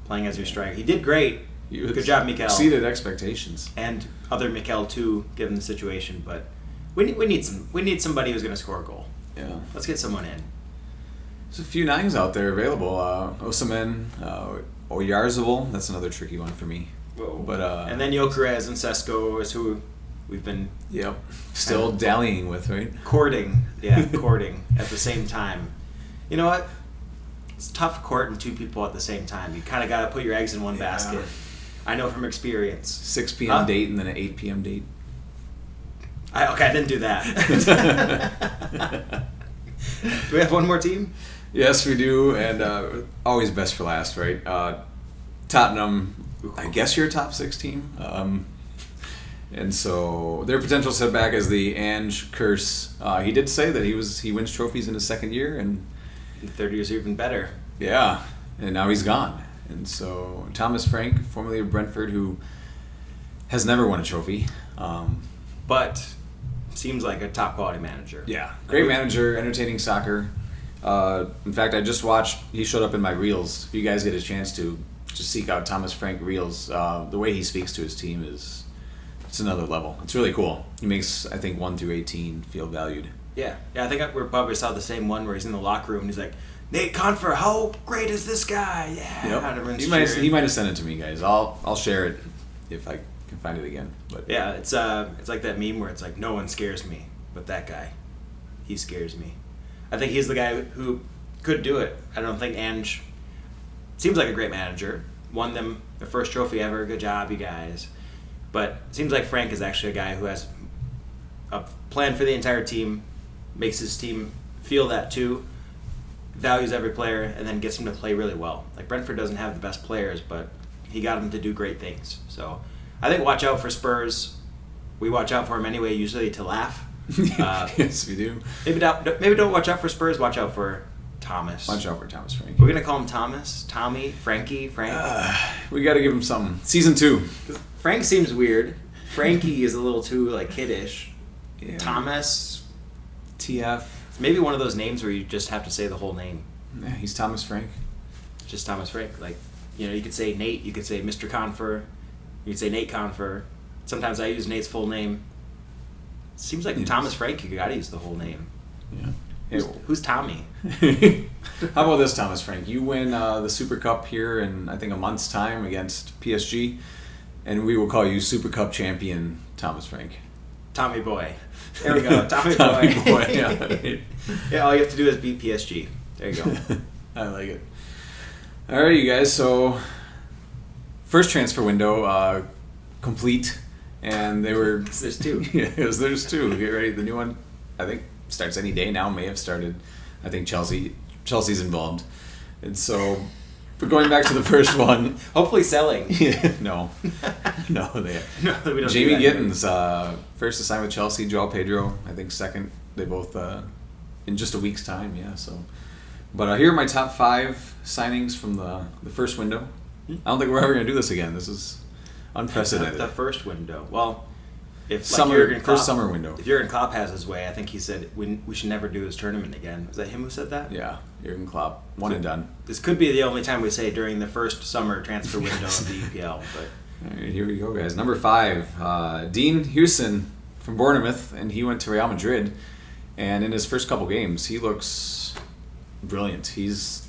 playing as your striker. He did great. Good job, Mikel. Exceeded expectations. And other Mikel too, given the situation. But we need somebody who's going to score a goal. Yeah. Let's get someone in. There's a few 9s out there available. Osimhen, Oyarzabal. That's another tricky one for me. Whoa. But and then Gyökeres and Sesko is who we've been still dallying with, right? Courting at the same time. You know what? It's tough courting 2 people at the same time. You kind of got to put your eggs in one basket. I know from experience. 6 p.m. date and then an 8 p.m. date. I didn't do that. Do we have one more team? Yes, we do, and always best for last, right? Tottenham, I guess you're a top 6 team. And so their potential setback is the Ange curse. He did say that he wins trophies in his second year, and The third year's even better. yeah, and now he's gone. And so Thomas Frank, formerly of Brentford, who has never won a trophy. But seems like a top quality manager. Yeah, great manager, entertaining soccer. In fact, I just watched. He showed up in my reels. If you guys get a chance to just seek out Thomas Frank reels, the way he speaks to his team it's another level. It's really cool. He makes, I think, 1 through 18 feel valued. Yeah. I think we probably saw the same one where he's in the locker room and he's like, Nate Confer, how great is this guy? Yeah. Yep. Everyone's He cheering. might have sent it to me, guys. I'll share it if I can find it again. But Yeah, it's like that meme where it's like, no one scares me, but that guy, he scares me. I think he's the guy who could do it. I don't think Ange seems like a great manager. Won them their first trophy ever. Good job, you guys. But it seems like Frank is actually a guy who has a plan for the entire team, makes his team feel that too, values every player, and then gets them to play really well. Like Brentford doesn't have the best players, but he got them to do great things. So I think watch out for Spurs. We watch out for him anyway, usually to laugh. yes, we do. Maybe don't watch out for Spurs. Watch out for Thomas. Watch out for Thomas Frank. We're gonna call him Thomas, Tommy, Frankie, Frank. We got to give him something. Season 2. Frank seems weird. Frankie is a little too like kiddish. Yeah. Thomas, TF. it's maybe one of those names where you just have to say the whole name. Yeah, he's Thomas Frank. Just Thomas Frank. Like, you could say Nate. You could say Mr. Confer. You could say Nate Confer. Sometimes I use Nate's full name. Seems like Thomas Frank, you gotta use the whole name. Yeah. Who's Tommy? How about this, Thomas Frank? You win the Super Cup here in, I think, a month's time against PSG, and we will call you Super Cup champion Thomas Frank. Tommy Boy. There we go. Tommy Boy. Yeah. Yeah, all you have to do is beat PSG. There you go. I like it. All right, you guys. So, first transfer window complete, and they were. There's 2. Yeah, there's 2. Get ready. The new one, I think, starts any day now. May have started. I think Chelsea's involved, and so. But going back to the first one, Hopefully selling. yeah, no, we don't. Jamie do that Gittins, first to sign with Chelsea. Joao Pedro, I think, second. They both in just a week's time. Yeah. So, but here are my top 5 signings from the first window. I don't think we're ever going to do this again. This is unprecedented. The first window. Well, if first summer window. If Jurgen Klopp has his way, I think he said we should never do this tournament again. Was that him who said that? Yeah, Jurgen Klopp, one and done. This could be the only time we say during the first summer transfer window of the EPL. But All right, here we go, guys. Number 5, Dean Hudson from Bournemouth, and he went to Real Madrid. And in his first couple games, he looks brilliant. He's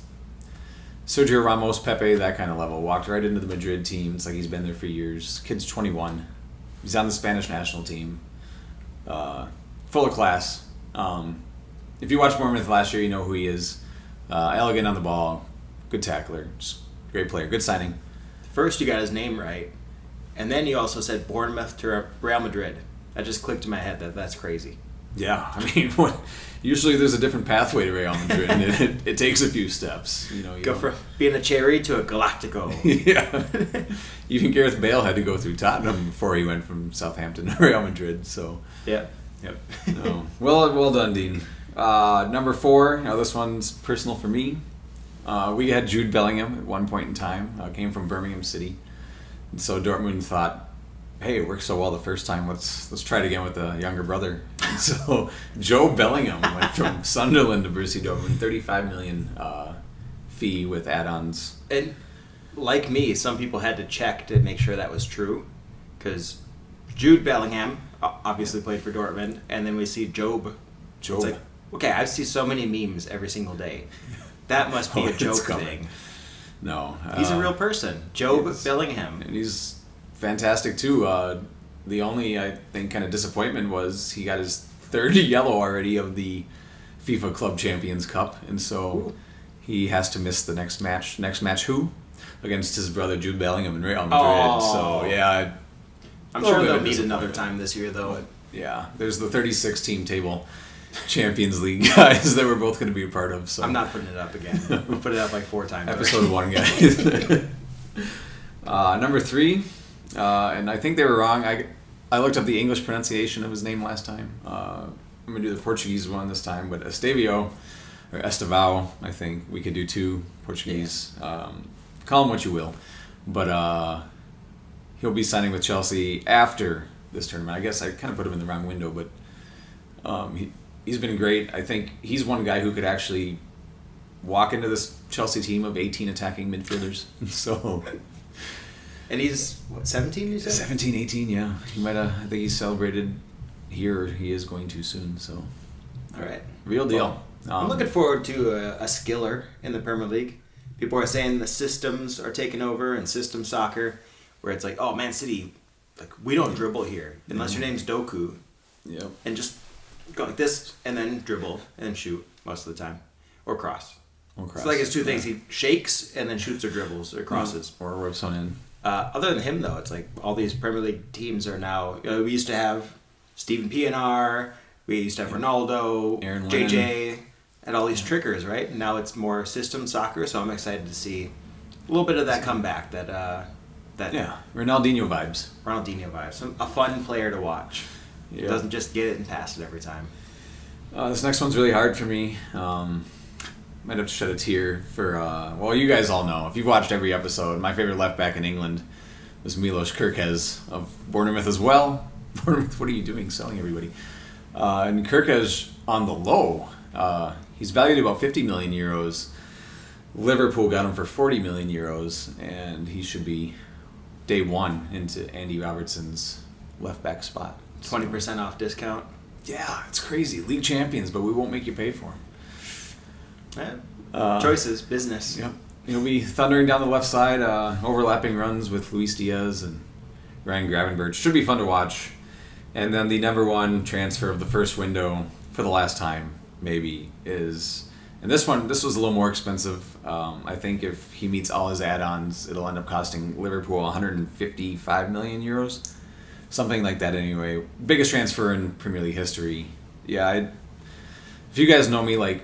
Sergio Ramos, Pepe, that kind of level. Walked right into the Madrid team. It's like he's been there for years. Kid's 21. He's on the Spanish national team. Full of class. If you watched Bournemouth last year, you know who he is. Elegant on the ball. Good tackler. Just great player. Good signing. first you got his name right, and then you also said Bournemouth to Real Madrid. That just clicked in my head. That's crazy. Yeah, I mean, usually there's a different pathway to Real Madrid, and it takes a few steps. You Go from being a cherry to a Galactico. Yeah. Even Gareth Bale had to go through Tottenham before he went from Southampton to Real Madrid. So. Yeah. Yep. No. Well done, Dean. Number 4. Now this one's personal for me. We had Jude Bellingham at one point in time. Came from Birmingham City, and so Dortmund thought, hey, it worked so well the first time. Let's try it again with the younger brother. And so Joe Bellingham went from Sunderland to Borussia Dortmund, $35 million fee with add-ons. And like me, some people had to check to make sure that was true, because Jude Bellingham obviously played for Dortmund, and then we see Job. It's like, okay, I see so many memes every single day. That must be a joke thing. No, he's a real person, Job Bellingham, and he's fantastic too. The only, I think, kind of disappointment was he got his third yellow already of the FIFA Club Champions Cup, and so he has to miss the next match. Next match, who? Against his brother Jude Bellingham in Real Madrid. Oh. So yeah, I'm sure they'll meet another time this year, though. But, yeah, there's the 36 team table, Champions League guys that we're both going to be a part of. So I'm not putting it up again. We'll put it up like 4 times. Episode 1, guys. Number 3, and I think they were wrong. I looked up the English pronunciation of his name last time. I'm going to do the Portuguese one this time, but Estevao, or Estevao, I think. We could do 2 Portuguese. Yeah. Call him what you will. But he'll be signing with Chelsea after this tournament. I guess I kind of put him in the wrong window, but he's been great. I think he's one guy who could actually walk into this Chelsea team of 18 attacking midfielders. So, and he's, what, 17, you said? 17, 18, yeah. He might have, I think he celebrated here, or he is going to soon, so. All right. Real deal. Well, I'm looking forward to a skiller in the Premier League. People are saying the systems are taking over and system soccer, where it's like, oh, Man City, like, we don't dribble here unless your name's Doku. Yep. And just go like this and then dribble and shoot most of the time. Or cross. It's like it's 2 things. He shakes and then shoots or dribbles or crosses. Or whips one in. Other than him, though, it's like all these Premier League teams are now... we used to have Steven Pienaar, we used to have Ronaldo, Aaron JJ, Lennon. and all these triggers, right? And now it's more system soccer, so I'm excited to see a little bit of that comeback, that Ronaldinho vibes. Ronaldinho vibes. A fun player to watch. Yep. Doesn't just get it and pass it every time. This next one's really hard for me. Might have to shed a tear for... well, you guys all know. If you've watched every episode, my favorite left back in England was Milos Kerkez of Bournemouth as well. Bournemouth, what are you doing? Selling everybody. And Kerkez on the low. He's valued about 50 million euros. Liverpool got him for 40 million euros, and he should be day 1 into Andy Robertson's left back spot. 20% off discount. Yeah, it's crazy. League champions, but we won't make you pay for him. Yeah. Choices, business. Yep. He'll be thundering down the left side, overlapping runs with Luis Diaz and Ryan Gravenberch. Should be fun to watch. And then the number 1 transfer of the first window for the last time, maybe, is... And this was a little more expensive. I think if he meets all his add-ons, it'll end up costing Liverpool 155 million euros. Something like that anyway. Biggest transfer in Premier League history. Yeah, if you guys know me, like,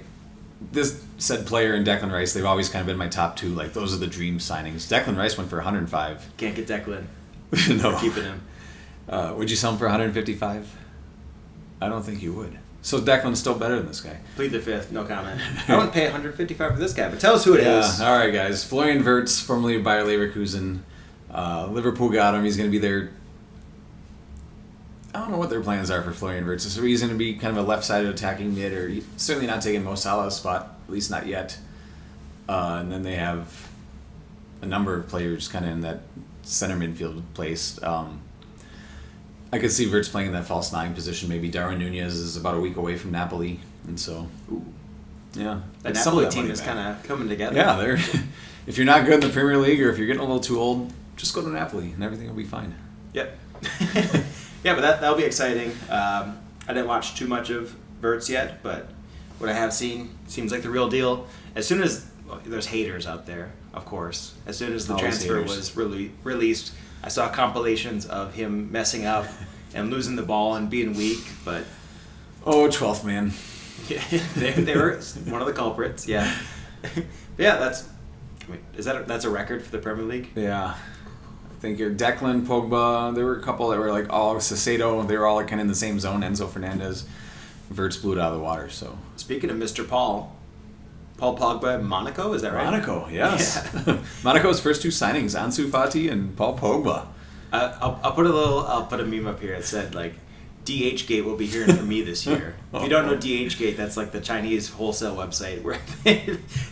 this said player and Declan Rice, they've always kind of been my top 2. Like, those are the dream signings. Declan Rice went for 105. Can't get Declan. No. We're keeping him. Would you sell him for 155? I don't think you would. So Declan's still better than this guy. Plead the fifth, no comment. I wouldn't pay 155 for this guy, but tell us who it is. All right, guys. Florian Wirtz, formerly of Bayer Leverkusen. Liverpool got him. He's going to be there. I don't know what their plans are for Florian Wirtz. So he's going to be kind of a left-sided attacking mid, or he's certainly not taking Mo Salah's spot, at least not yet. And then they have a number of players kind of in that center midfield place. I could see Wirtz playing in that false 9 position. Maybe Darwin Nunez is about a week away from Napoli, and so yeah, the Napoli team is kind of coming together. Yeah, they're. If you're not good in the Premier League, or if you're getting a little too old, just go to Napoli, and everything will be fine. Yep. Yeah, but that'll be exciting. I didn't watch too much of Wirtz yet, but what I have seen seems like the real deal. As soon as there's haters out there, of course. As soon as the transfer was released, I saw compilations of him messing up and losing the ball and being weak, but... Oh, 12th man. Yeah, they were one of the culprits, yeah. But yeah, that's a record for the Premier League? Yeah. I think Declan, Pogba, there were a couple that were like, Caicedo, they were all kind of in the same zone. Enzo Fernandez, Wirtz blew it out of the water, so... Speaking of Mr. Paul Pogba, Monaco, is that right? Monaco, yes. Yeah. Monaco's first 2 signings, Ansu Fati and Paul Pogba. I'll put a meme up here that said, like, DHgate will be hearing from me this year. If you don't know DHgate, that's like the Chinese wholesale website where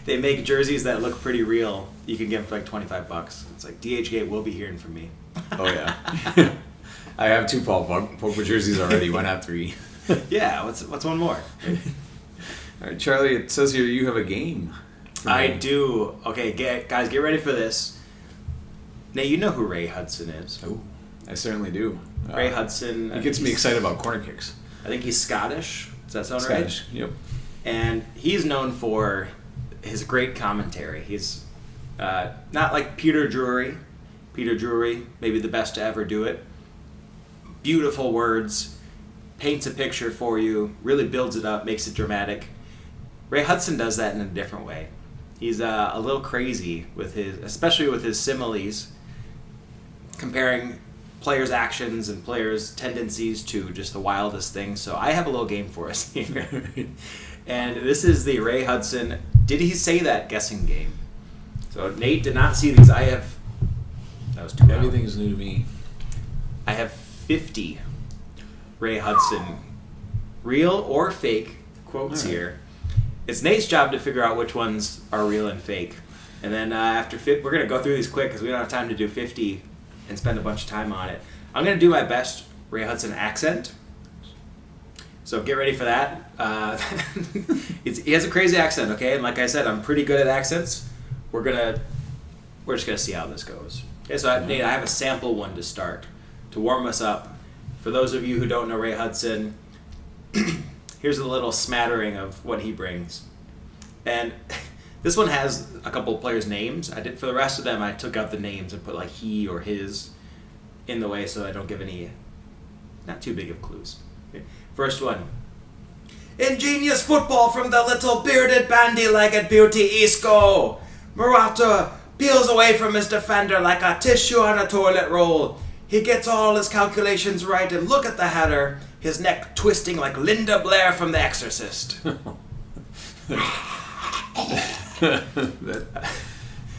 they make jerseys that look pretty real. You can get them for like $25. It's like, DHgate will be hearing from me. Oh, yeah. I have 2 Paul Pogba jerseys already. Why not 3? Yeah, what's one more? All right, Charlie, it says here you have a game. I do. Okay, guys, get ready for this. Now, you know who Ray Hudson is. Oh, I certainly do. Ray Hudson. He gets me excited about corner kicks. I think he's Scottish. Does that sound Scottish, right? Yep. And he's known for his great commentary. He's not like Peter Drury. Peter Drury, maybe the best to ever do it. Beautiful words. paints a picture for you, really builds it up, makes it dramatic. Ray Hudson does that in a different way. He's a little crazy with especially with his similes, comparing players' actions and players' tendencies to just the wildest things. So I have a little game for us here. And this is the Ray Hudson, did he say that guessing game? So Nate did not see these. That was too loud. Everything is new to me. I have 50 Ray Hudson real or fake quotes here. It's Nate's job to figure out which ones are real and fake. And then we're going to go through these quick because we don't have time to do 50 and spend a bunch of time on it. I'm going to do my best Ray Hudson accent. So get ready for that. He has a crazy accent, okay? And like I said, I'm pretty good at accents. We're just going to see how this goes. Okay, so Nate, I have a sample one to start to warm us up. For those of you who don't know Ray Hudson, here's a little smattering of what he brings. And this one has a couple of players' names. For the rest of them, I took out the names and put like he or his in the way so I don't give any, not too big of clues. Okay. First one. Ingenious football from the little bearded bandy-legged beauty Isco. Murata peels away from his defender like a tissue on a toilet roll. He gets all his calculations right, and look at the header. His neck twisting like Linda Blair from The Exorcist. That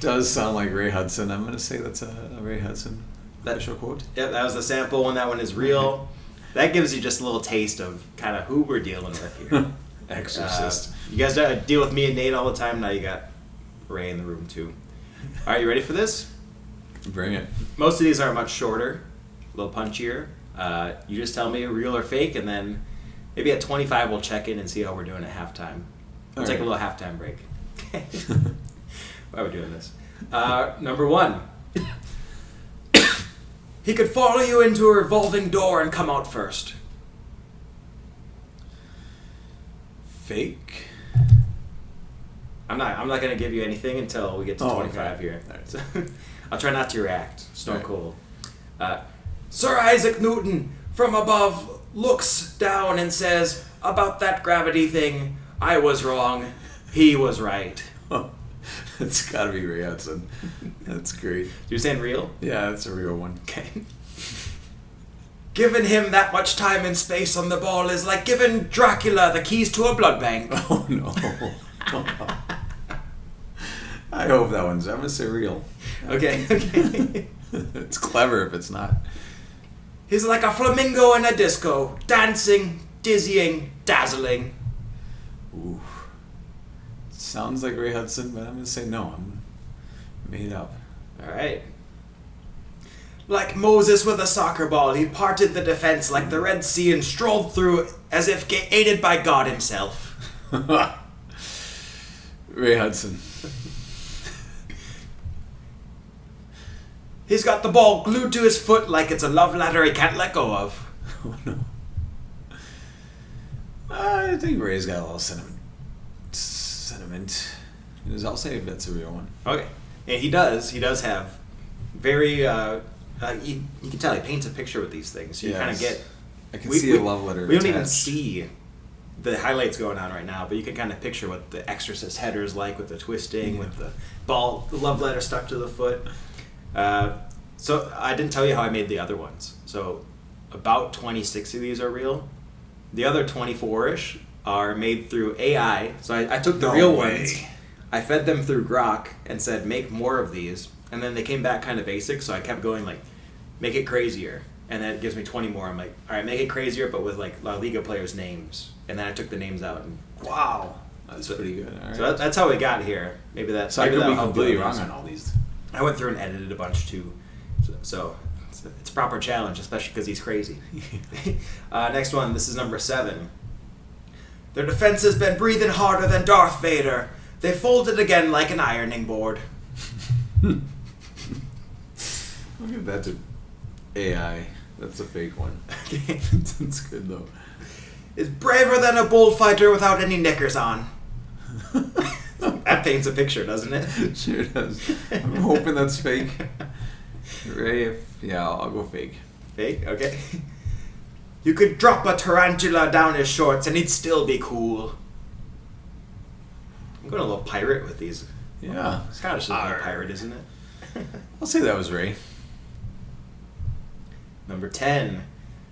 does sound like Ray Hudson. I'm going to say that's a Ray Hudson official quote. Yep, that was the sample one. That one is real. That gives you just a little taste of kind of who we're dealing with here. Exorcist. You guys deal with me and Nate all the time. Now you got Ray in the room too. All right, you ready for this? Bring it. Most of these are much shorter, a little punchier. You just tell me real or fake, and then maybe at 25 we'll check in and see how we're doing at halftime. We'll take a little halftime break. Why are we doing this? Number one. He could follow you into a revolving door and come out first. Fake. I'm not going to give you anything until we get to 25 okay. here. Right. So, I'll try not to react. Stone cold. Sir Isaac Newton from above looks down and says, about that gravity thing, I was wrong. He was right. It's got to be Ray Hudson. That's great. You're saying real? Yeah, that's a real one. Okay. Giving him that much time and space on the ball is like giving Dracula the keys to a blood bank. Oh, no. I hope that one's... I'm going to say real. Okay. It's clever if it's not. He's like a flamingo in a disco, dancing, dizzying, dazzling. Ooh. Sounds like Ray Hudson, but I'm going to say no. I'm made up. All right. Like Moses with a soccer ball, he parted the defense like the Red Sea and strolled through as if aided by God himself. Ray Hudson. He's got the ball glued to his foot like it's a love letter he can't let go of. Oh, no. I think Ray's got a little sentiment. I'll say if that's a real one. Okay. Yeah, he does. He does have very... you can tell he paints a picture with these things. You kind of get... I can see a love letter We don't attached. even see the highlights going on right now, but you can kind of picture what the Exorcist header is like with the twisting, with the ball, the love letter stuck to the foot. So I didn't tell you how I made the other ones. So about 26 of these are real. The other 24-ish are made through AI. So I took the real ones, I fed them through Grok and said, make more of these. And then they came back kind of basic, so I kept going like, make it crazier. And then it gives me 20 more. I'm like, all right, make it crazier, but with like La Liga players' names. And then I took the names out. And wow. That's pretty good. All right. So that's how we got here. Maybe that's... So I could be completely wrong on all these. I went through and edited a bunch too. So it's a proper challenge, especially because he's crazy. Next one, this is number 7. Their defense has been breathing harder than Darth Vader. They folded again like an ironing board. Look at that to AI. That's a fake one. Okay. That's good though. Is braver than a bullfighter without any knickers on. That paints a picture, doesn't it? Sure does. I'm hoping that's fake. Ray, I'll go fake. Fake? Okay. You could drop a tarantula down his shorts and he'd still be cool. I'm going a little pirate with these. Yeah. Scottish is a pirate, isn't it? I'll say that was Ray. Number 10.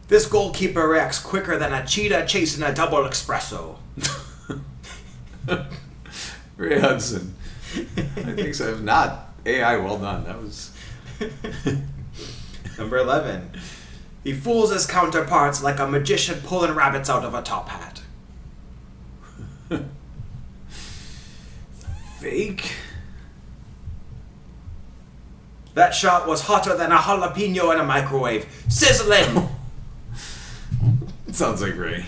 This goalkeeper reacts quicker than a cheetah chasing a double espresso. Ray Hudson. I think so. If not, AI, well done. That was... Number 11. He fools his counterparts like a magician pulling rabbits out of a top hat. Fake? That shot was hotter than a jalapeno in a microwave. Sizzling! It sounds like Ray.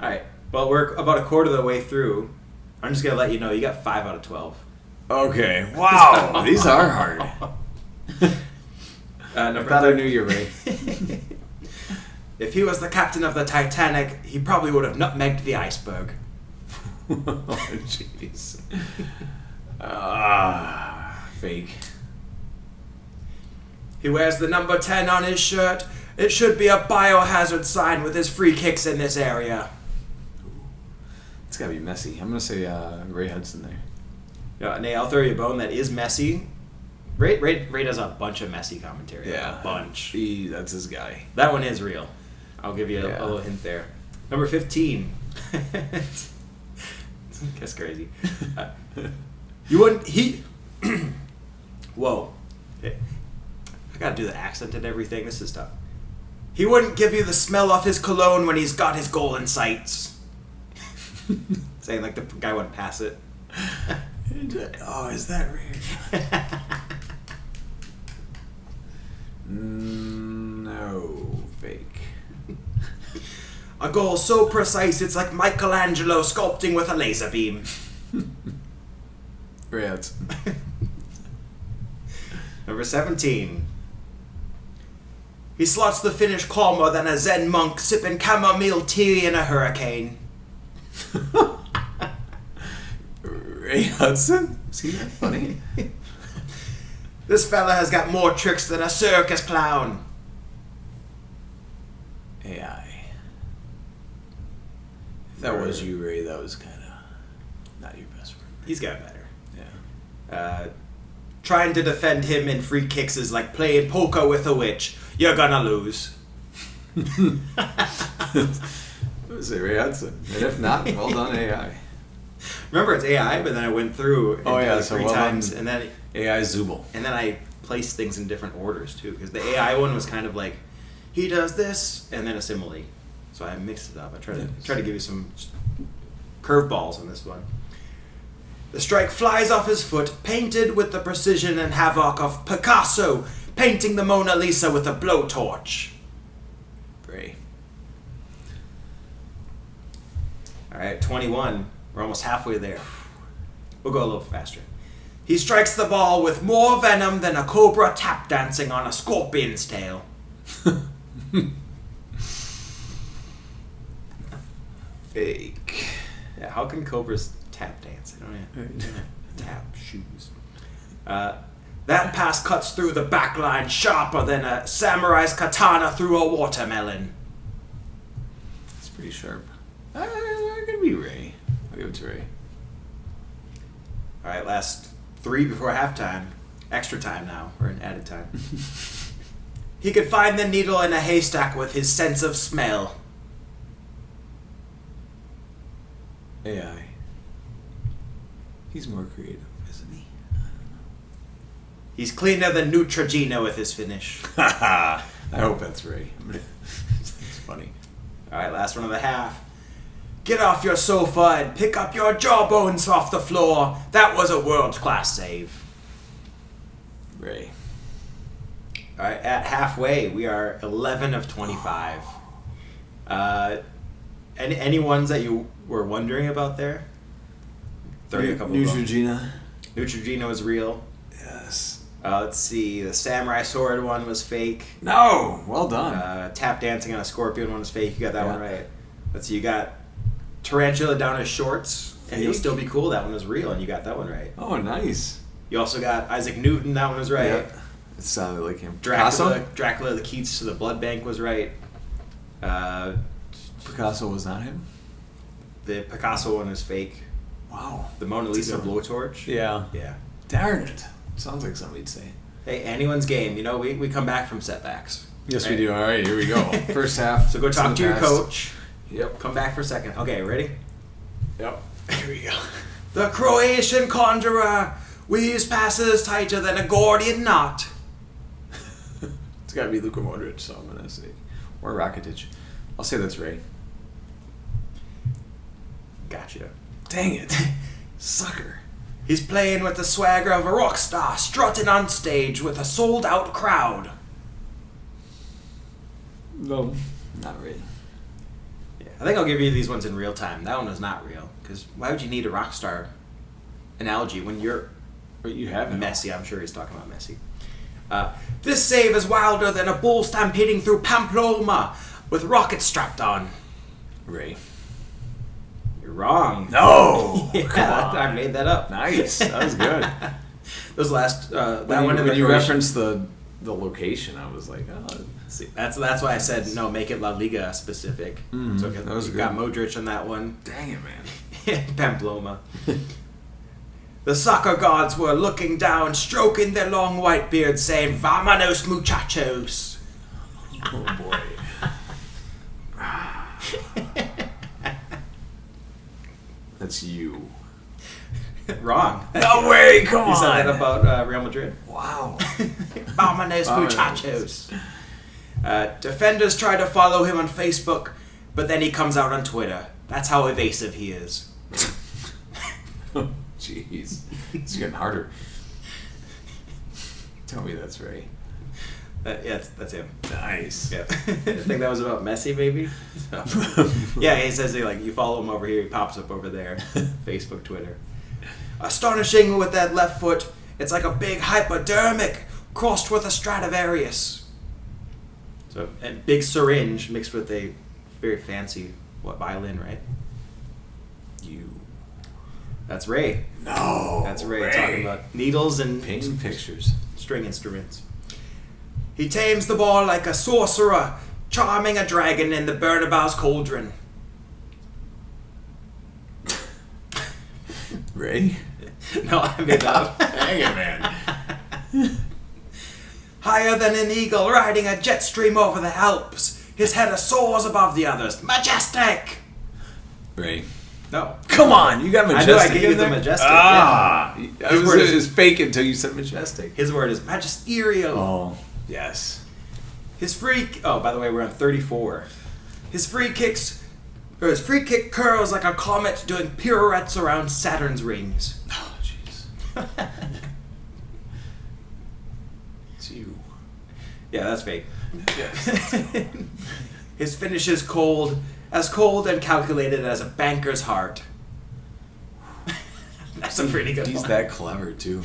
Alright. Well, we're about a quarter of the way through. I'm just going to let you know you got 5 out of 12. Okay. Wow. These are hard. Number I thought I knew you, Ray. If he was the captain of the Titanic, he probably would have nutmegged the iceberg. Oh, jeez. Fake. He wears the number 10 on his shirt. It should be a biohazard sign with his free kicks in this area. It's gotta be messy. I'm gonna say Ray Hudson there. Yeah, Nate, I'll throw you a bone. That is messy. Ray does a bunch of messy commentary. Yeah. Like a bunch. That's his guy. That one is real. I'll give you a little hint there. Number 15. That's crazy. You wouldn't... Whoa. I gotta do the accent and everything. This is tough. He wouldn't give you the smell of his cologne when he's got his goal in sights. Saying like the guy wouldn't pass it. Oh, is that weird? No, fake. A goal so precise it's like Michelangelo sculpting with a laser beam. Ray Hudson. Number 17. He slots the finish calmer than a Zen monk sipping chamomile tea in a hurricane. Ray Hudson? Is he that funny? This fella has got more tricks than a circus clown. AI. If that was you, Ray, that was kind of not your best work. He's got better. Yeah. Trying to defend him in free kicks is like playing poker with a witch. You're gonna lose. I would say Ray Hudson. And if not, well done, AI. Remember, it's AI, but then I went through and did it three times, and then AI Zubel. And then I placed things in different orders too, because the AI one was kind of like, he does this, and then a simile. So I mixed it up. I tried to give you some curveballs on this one. The strike flies off his foot, painted with the precision and havoc of Picasso painting the Mona Lisa with a blowtorch. Ray. All right, 21. We're almost halfway there. We'll go a little faster. He strikes the ball with more venom than a cobra tap dancing on a scorpion's tail. Fake. Yeah, how can cobras tap dance? I don't know. Tap shoes. That pass cuts through the back line sharper than a samurai's katana through a watermelon. It's pretty sharp. I could be Ray. I'll give it to Ray. All right, last 3 before halftime. Extra time now. We're in added time. He could find the needle in a haystack with his sense of smell. AI. He's more creative, isn't he? He's cleaner than Neutrogena with his finish. I hope that's Ray. It's funny. All right, last one of the half. Get off your sofa and pick up your jawbones off the floor. That was a world-class save. Ray. All right, at halfway, we are 11 of 25. Any ones that you were wondering about there? Throw you a couple. Neutrogena. Neutrogena was real. Yes. Let's see. The samurai sword one was fake. No. Well done. Tap dancing on a scorpion one was fake. You got that one right. Let's see. You got tarantula down his shorts, and you'll still be cool. That one was real, and you got that one right. Oh, nice. You also got Isaac Newton. That one was right. It sounded like him. Dracula, the keys to the blood bank was right. Picasso was not him? The Picasso one is fake. Wow. The Mona Lisa blowtorch. Yeah. Yeah. Darn it. Sounds like something you'd say. Hey, anyone's game. You know, we come back from setbacks. Yes, right? we do. All right, here we go. First half. So go talk to your coach. Yep. Come back for a second. Okay, ready? Yep. Here we go. The Croatian conjurer weaves passes tighter than a Gordian knot. It's got to be Luka Modric, so I'm going to say. Or Rakitic. I'll say that's Ray. Gotcha. Dang it. Sucker. He's playing with the swagger of a rock star, strutting on stage with a sold-out crowd. No, not Ray. Yeah, I think I'll give you these ones in real time. That one was not real, because why would you need a rock star analogy when you're But you have Messi? I'm sure he's talking about Messi. This save is wilder than a bull stampeding through Pamplona with rockets strapped on. Ray. You're wrong. No! Yeah, Come on. I made that up. Nice. That was good. Those last that when one. When you referenced the location, I was like, oh. See, that's why I said no. Make it La Liga specific. So that was you good. got Modric on that one. Dang it, man. Pamplona. The soccer gods were looking down, stroking their long white beards, saying, "Vámonos, muchachos." Oh boy. That's you. Wrong. No way! Come on. You said that about Real Madrid. Wow. Vámonos, muchachos. Defenders try to follow him on Facebook, but then he comes out on Twitter. That's how evasive he is. Jeez. It's getting harder. Tell me that's Ray. Yeah, that's him. Nice. Yeah. I think that was about Messi, maybe. So. Yeah, he says you follow him over here, he pops up over there. Facebook, Twitter. Astonishing with that left foot. It's like a big hypodermic crossed with a Stradivarius. So, and big syringe mixed with a very fancy violin, right? You. That's Ray. No. That's Ray talking about needles and painting pictures. String instruments. He tames the ball like a sorcerer, charming a dragon in the Bernabeu's cauldron. Ray? No, I made that up. Dang it, man. Higher than an eagle riding a jet stream over the Alps, his head soars above the others. Majestic! Ray. No. Come on, you got majestic. I knew I gave you the majestic. Ah! Yeah. His word is fake until you said majestic. His word is magisterial. Oh, yes. Oh, by the way, we're on 34. His free kick curls like a comet doing pirouettes around Saturn's rings. Oh, jeez. It's you. Yeah, that's fake. Yes. His finish is cold and calculated as a banker's heart. That's a pretty good He's one. that clever, too.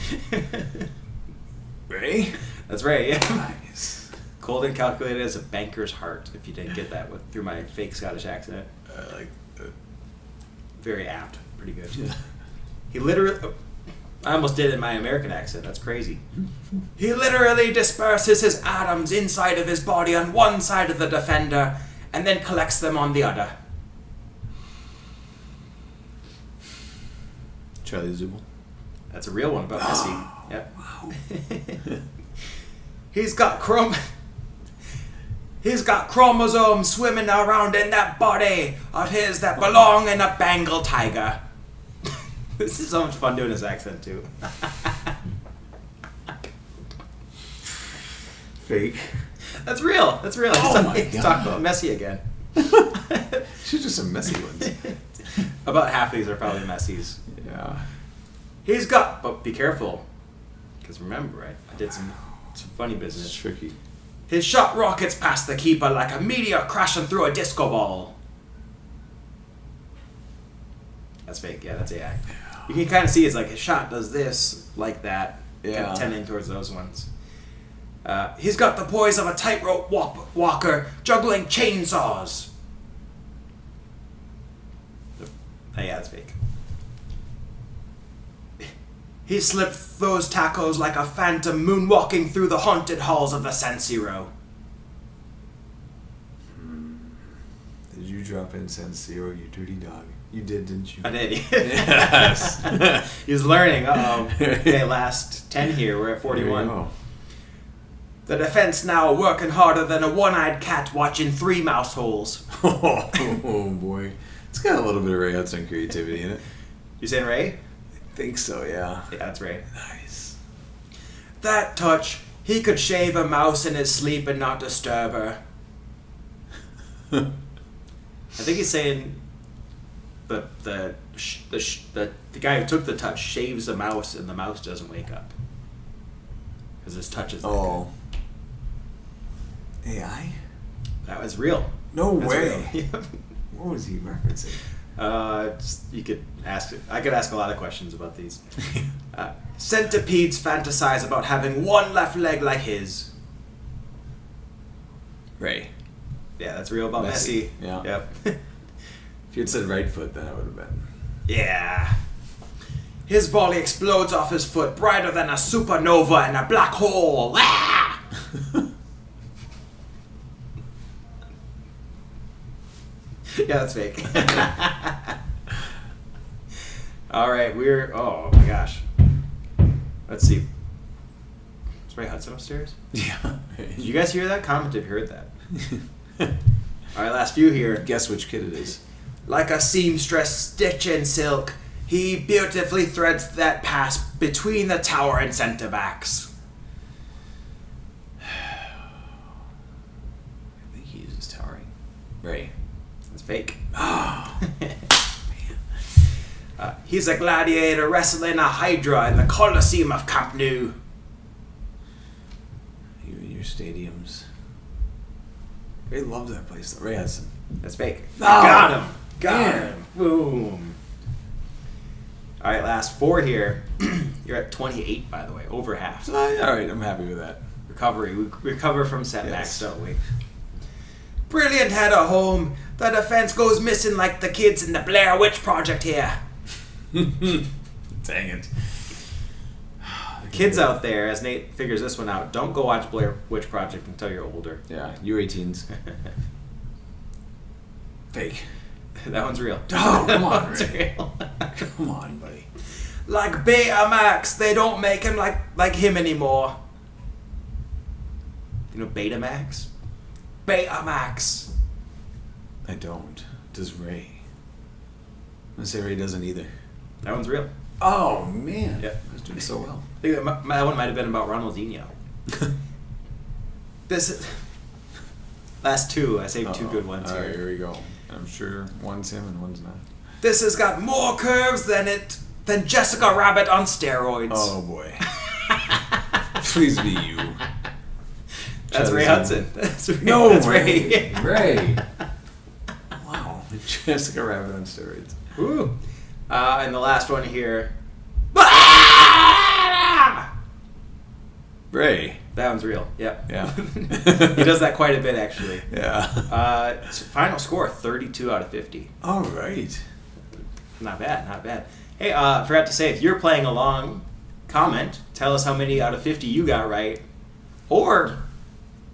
Ray? That's right, yeah. Nice. Cold and calculated as a banker's heart, if you didn't get that through my fake Scottish accent. Very apt. Pretty good. Yeah. He literally... I almost did it in my American accent. That's crazy. He literally disperses his atoms inside of his body on one side of the defender and then collects them on the other. Charlie Zubel. That's a real one about Messi. Yep. Wow. He's got chromosomes swimming around in that body of his that belong in a Bengal tiger. This is so much fun doing his accent too. Fake. That's real. That's real. Oh my He's talking about Messi again. Should just some messy ones. About half these are probably Messi's. Yeah. But be careful, because remember, right? I did some funny business. It's tricky. His shot rockets past the keeper like a meteor crashing through a disco ball. That's fake. Yeah, that's AI. You can kind of see it's like his shot does this, like that. Yeah. Kind of tending towards those ones. He's got the poise of a tightrope walker juggling chainsaws. Yeah, that's fake. He slipped those tackles like a phantom moonwalking through the haunted halls of the San Siro. Did you drop in San Siro, you dirty dog? You did, didn't you? I did. Yes. He's learning. Okay, last 10 here. We're at 41. The defense now working harder than a one-eyed cat watching 3 mouse holes. Oh, boy. It's got a little bit of Ray Hudson creativity in it. You saying Ray? I think so, yeah. Yeah, that's Ray. Nice. That touch, he could shave a mouse in his sleep and not disturb her. I think he's saying the guy who took the touch shaves a mouse and the mouse doesn't wake up because his touch is that good. AI? That was real. No That's way. real. What was he referencing? You could ask. I could ask a lot of questions about these. Centipedes fantasize about having one left leg like his. Ray. Yeah, that's real about Messi. Yeah. Yep. If you had said right foot, then I would have been. Yeah. His volley explodes off his foot, brighter than a supernova in a black hole. Ah! Yeah, that's fake. All right, oh my gosh. Let's see. Is Ray Hudson upstairs? Yeah. Did you guys hear that? Comment if you heard that. All right, last few here. Guess which kid it is. Like a seamstress stitch in silk, he beautifully threads that pass between the tower and setbacks. I think he uses towering. Ray. That's fake. Oh. He's a gladiator wrestling a hydra in the Colosseum of Camp Nou. You and your stadiums. Ray loved that place though. Ray Hudson. That's fake. Oh, Got him. Got man. him. Boom. All right, last 4 here. You're at 28, by the way, over half. All right, I'm happy with that. Recovery. We recover from setbacks, Yes. don't we? Brilliant header home. The defense goes missing like the kids in the Blair Witch Project here. Dang it. Kids out there, as Nate figures this one out, don't go watch Blair Witch Project until you're older. Yeah, you 18s. Fake. That one's real. Oh, come on, That one's Ray. real. Come on, buddy. Like Betamax, they don't make him like him anymore. You know Betamax? Betamax. I don't. Does Ray? I'm gonna say Ray doesn't either. That one's real. Oh, man. Yeah. I was doing so well. I think that one might have been about Ronaldinho. Last 2. I saved 2 good ones All here. right, here we go. I'm sure one's him and one's not. This has got more curves than Jessica Rabbit on steroids. Oh, boy. Please be you. That's Ray Hudson. That's Ray. No That's way. Ray. Ray. Wow. Jessica Rabbit on steroids. Woo. And the last one here. Ray. That one's real. Yep. Yeah. He does that quite a bit, actually. Yeah. Final score, 32 out of 50. All right. Not bad, not bad. Hey, I forgot to say, if you're playing along, comment. Tell us how many out of 50 you got right. Or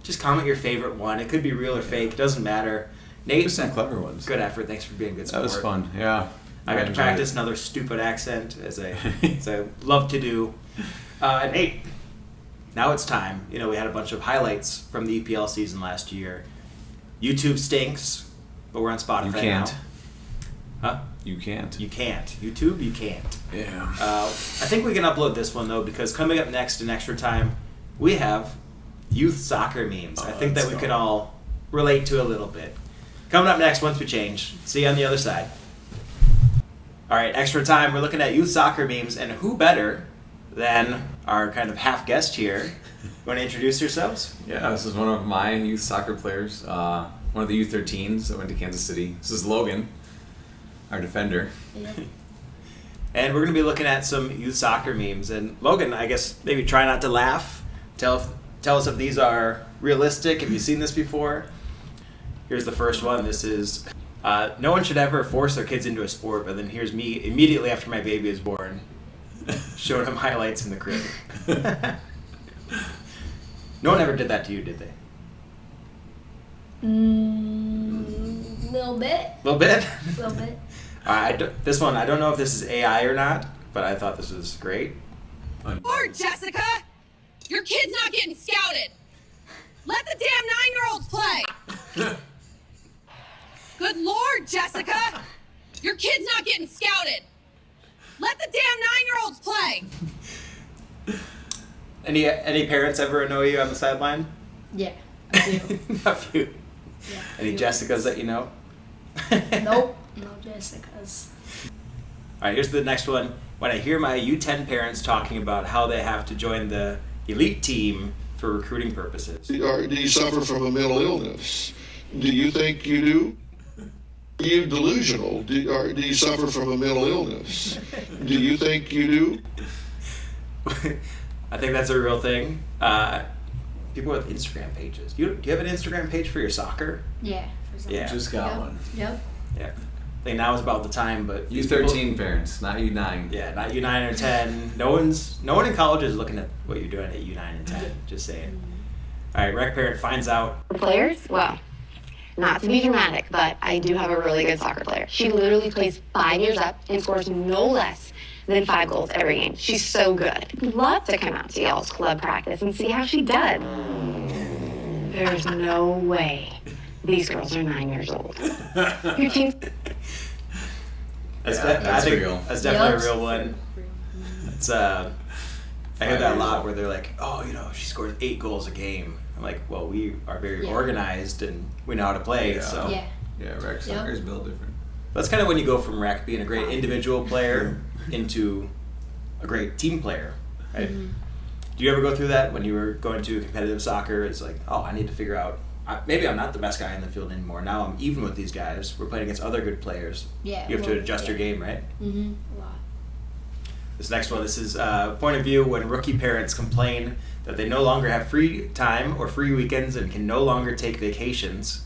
just comment your favorite one. It could be real or fake. Doesn't matter. Nate, There's some clever ones. good effort. Thanks for being a good That sport. was fun. Yeah. I got to enjoyed practice it. another stupid accent, as I love to do. And Nate, now it's time. You know, we had a bunch of highlights from the EPL season last year. YouTube stinks, but we're on Spotify You can't. now. Huh? You can't. You can't. YouTube, you can't. Yeah. I think we can upload this one, though, because coming up next in Extra Time, we have youth soccer memes. I think that we can all relate to a little bit. Coming up next, once we change. See you on the other side. All right, Extra Time, we're looking at youth soccer memes, and who better than our kind of half guest here? You want to introduce yourselves? Yeah, this is one of my youth soccer players. One of the U13s that went to Kansas City. This is Logan, our defender. And we're going to be looking at some youth soccer memes. And Logan, I guess maybe try not to laugh. Tell us if these are realistic. Have you seen this before? Here's the first one. This is, no one should ever force their kids into a sport, but then here's me immediately after my baby is born, showing him highlights in the crib. No one ever did that to you, did they? Little bit. Little bit? Little bit. This one, I don't know if this is AI or not, but I thought this was great. Lord, Jessica! Your kid's not getting scouted! Let the damn 9-year-olds play! Good Lord, Jessica! Your kid's not getting scouted! Let the damn 9-year-olds play! Any parents ever annoy you on the sideline? Yeah, I do. A few. Yeah, Any Jessicas that you know? Nope, no Jessicas. All right, here's the next one. When I hear my U10 parents talking about how they have to join the elite team for recruiting purposes. Do you suffer from a mental illness? Do you think you do? Are you delusional? Do you suffer from a mental illness? Do you think you do? I think that's a real thing. People with Instagram pages. Do you have an Instagram page for your soccer? Yeah, for soccer. Yeah. Just got one. Yep. Yeah. I think now is about the time, but U13 parents, not U9. Yeah, not U9 or 10. No one in college is looking at what you're doing at U9 and 10. Just saying. All right, rec parent finds out. Players? Well, not to be dramatic, but I do have a really good soccer player. She literally plays 5 years up and scores no less than 5 goals every game. She's so good. I'd love to come out to y'all's club practice and see how she does. There's no way these girls are 9 years old. Your team's... That's real. That's definitely a real one. It's I hear that a lot where they're like, oh, she scores 8 goals a game. I'm like, well, we are very organized and we know how to play. Yeah. So Yeah, rec soccer is built different. that's kind of when you go from rec being a great individual player into a great team player, right? Mm-hmm. Do you ever go through that when you were going to competitive soccer? It's like, oh, I need to figure out, maybe I'm not the best guy in the field anymore. Now I'm even with these guys. We're playing against other good players. Yeah. You have to adjust your game, right? Mm-hmm. A lot. This next one, this is point of view when rookie parents complain that they no longer have free time or free weekends and can no longer take vacations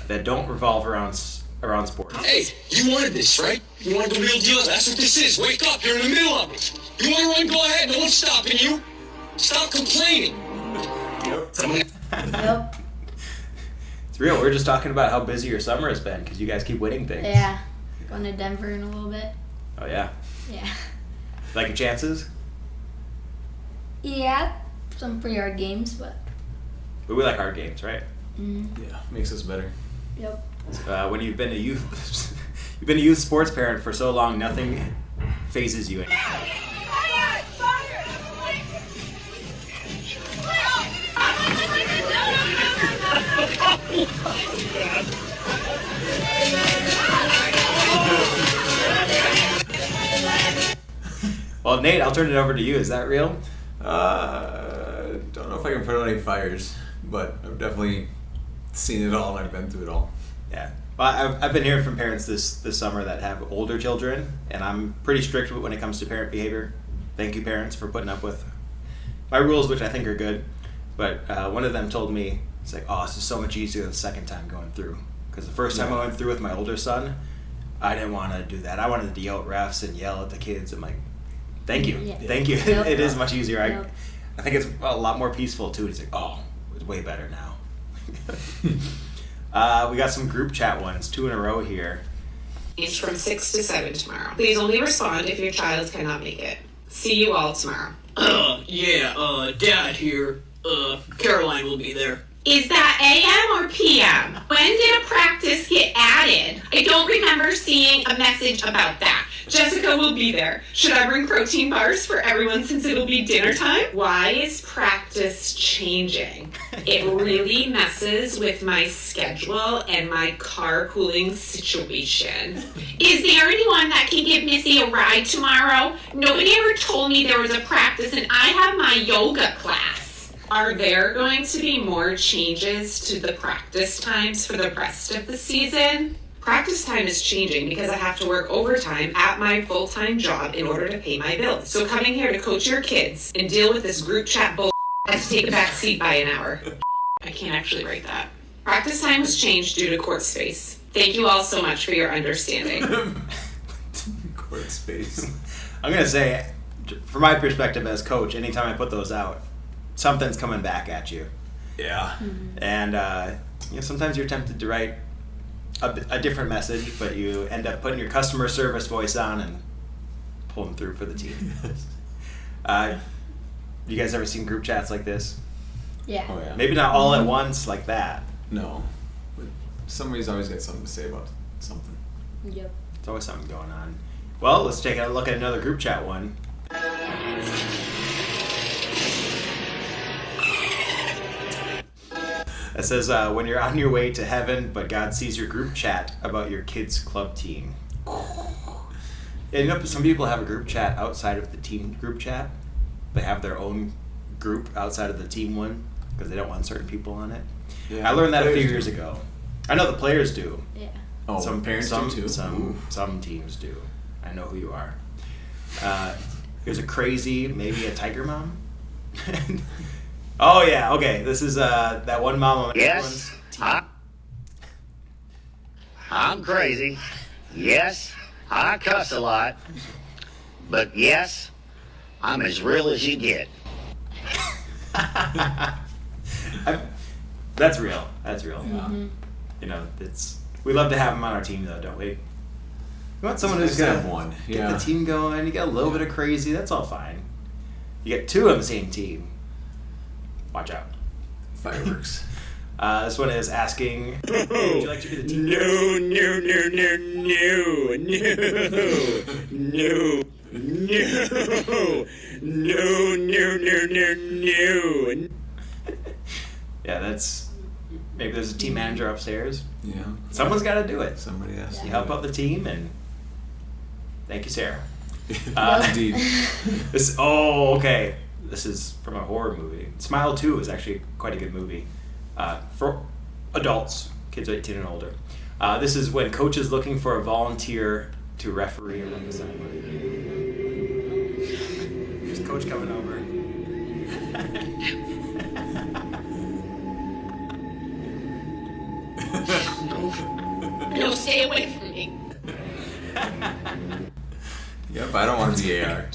that don't revolve around sports. Hey, you wanted this, right? You wanted the real deal? That's what this is. Wake up, you're in the middle of it. You want to run, go ahead. No one's stopping you. Stop complaining. Yep. It's real. We're just talking about how busy your summer has been because you guys keep winning things. Yeah. Going to Denver in a little bit. Oh, yeah. Yeah. Like your chances? Yeah. Some pretty hard games, but. But we like hard games, right? Mm-hmm. Yeah, makes us better. Yep. When you've been a youth sports parent for so long, nothing phases you anymore. Well, Nate, I'll turn it over to you. Is that real? Don't know if I can put out any fires, but I've definitely seen it all and I've been through it all. Yeah. Well, I've been hearing from parents this summer that have older children, and I'm pretty strict when it comes to parent behavior. Thank you, parents, for putting up with my rules, which I think are good. But one of them told me, it's like, oh, this is so much easier the second time going through. Because the first time I went through with my older son, I didn't want to do that. I wanted to yell at refs and yell at the kids. I'm like, thank you. Yeah. Thank you. Yep. It is much easier. Yep. I think it's a lot more peaceful, too. It's like, oh, it's way better now. We got some group chat ones, 2 in a row here. It's from 6 to 7 tomorrow. Please only respond if your child cannot make it. See you all tomorrow. Dad here. Caroline will be there. Is that AM or PM? When did a practice get added? I don't remember seeing a message about that. Jessica will be there. Should I bring protein bars for everyone since it'll be dinner time? Why is practice changing? It really messes with my schedule and my carpooling situation. Is there anyone that can give Missy a ride tomorrow? Nobody ever told me there was a practice and I have my yoga class. Are there going to be more changes to the practice times for the rest of the season? Practice time is changing because I have to work overtime at my full-time job in order to pay my bills. So coming here to coach your kids and deal with this group chat bull has to take a back seat by an hour. I can't actually write that. Practice time was changed due to court space. Thank you all so much for your understanding. Court space. I'm going to say, from my perspective as coach, anytime I put those out, something's coming back at you. Yeah. And sometimes you're tempted to write a different message, but you end up putting your customer service voice on and pulling through for the team. You guys ever seen group chats like this? Yeah. Oh yeah. Maybe not all at once like that. No. But somebody's always got something to say about something. Yep. There's always something going on. Well, let's take a look at another group chat one. It says, when you're on your way to heaven, but God sees your group chat about your kids' club team. Yeah, some people have a group chat outside of the team group chat. They have their own group outside of the team one because they don't want certain people on it. Yeah, I learned that a few players years do. ago. I know the players do. Yeah. Oh, Some parents some, do too. Some teams do. I know who you are. Here's a crazy, maybe a tiger mom. Oh yeah, okay. This is that one mom on Yes, everyone's team. I'm crazy. Yes, I cuss a lot. But yes, I'm as real as you get. That's real. That's real. Mm-hmm. You know, we love to have them on our team though, don't we? We want someone It's who's nice to gonna have one. get Yeah. the team going. You get a little bit of crazy. That's all fine. You get two on the same team. Watch out. Fireworks. This one is asking, hey, would you like to be the team? No. Yeah, that's maybe there's a team manager upstairs. Yeah. Someone's got to do it. Somebody has to You do help it. out the team, and thank you, Sarah. Indeed. Okay. This is from a horror movie. Smile 2 is actually quite a good movie for adults, kids 18 and older. This is when coach is looking for a volunteer to referee or run the ceremony. Here's coach coming over. No, stay away from me. Yep, I don't want to be AR.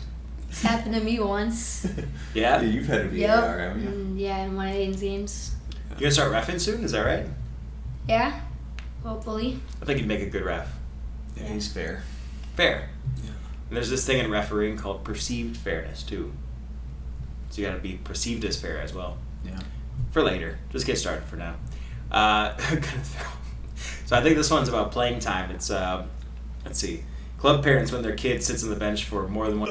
It's happened to me once. Yeah? You've had to be Yep. AR, haven't you? Yeah, in one of Aiden's games. You gonna start reffing soon? Is that right? Yeah. Hopefully. I think you'd make a good ref. Yeah, he's fair. Fair. Yeah. And there's this thing in refereeing called perceived fairness too. So you gotta be perceived as fair as well. Yeah. For later. Just get started for now. So I think this one's about playing time. It's let's see. Club parents when their kid sits on the bench for more than one.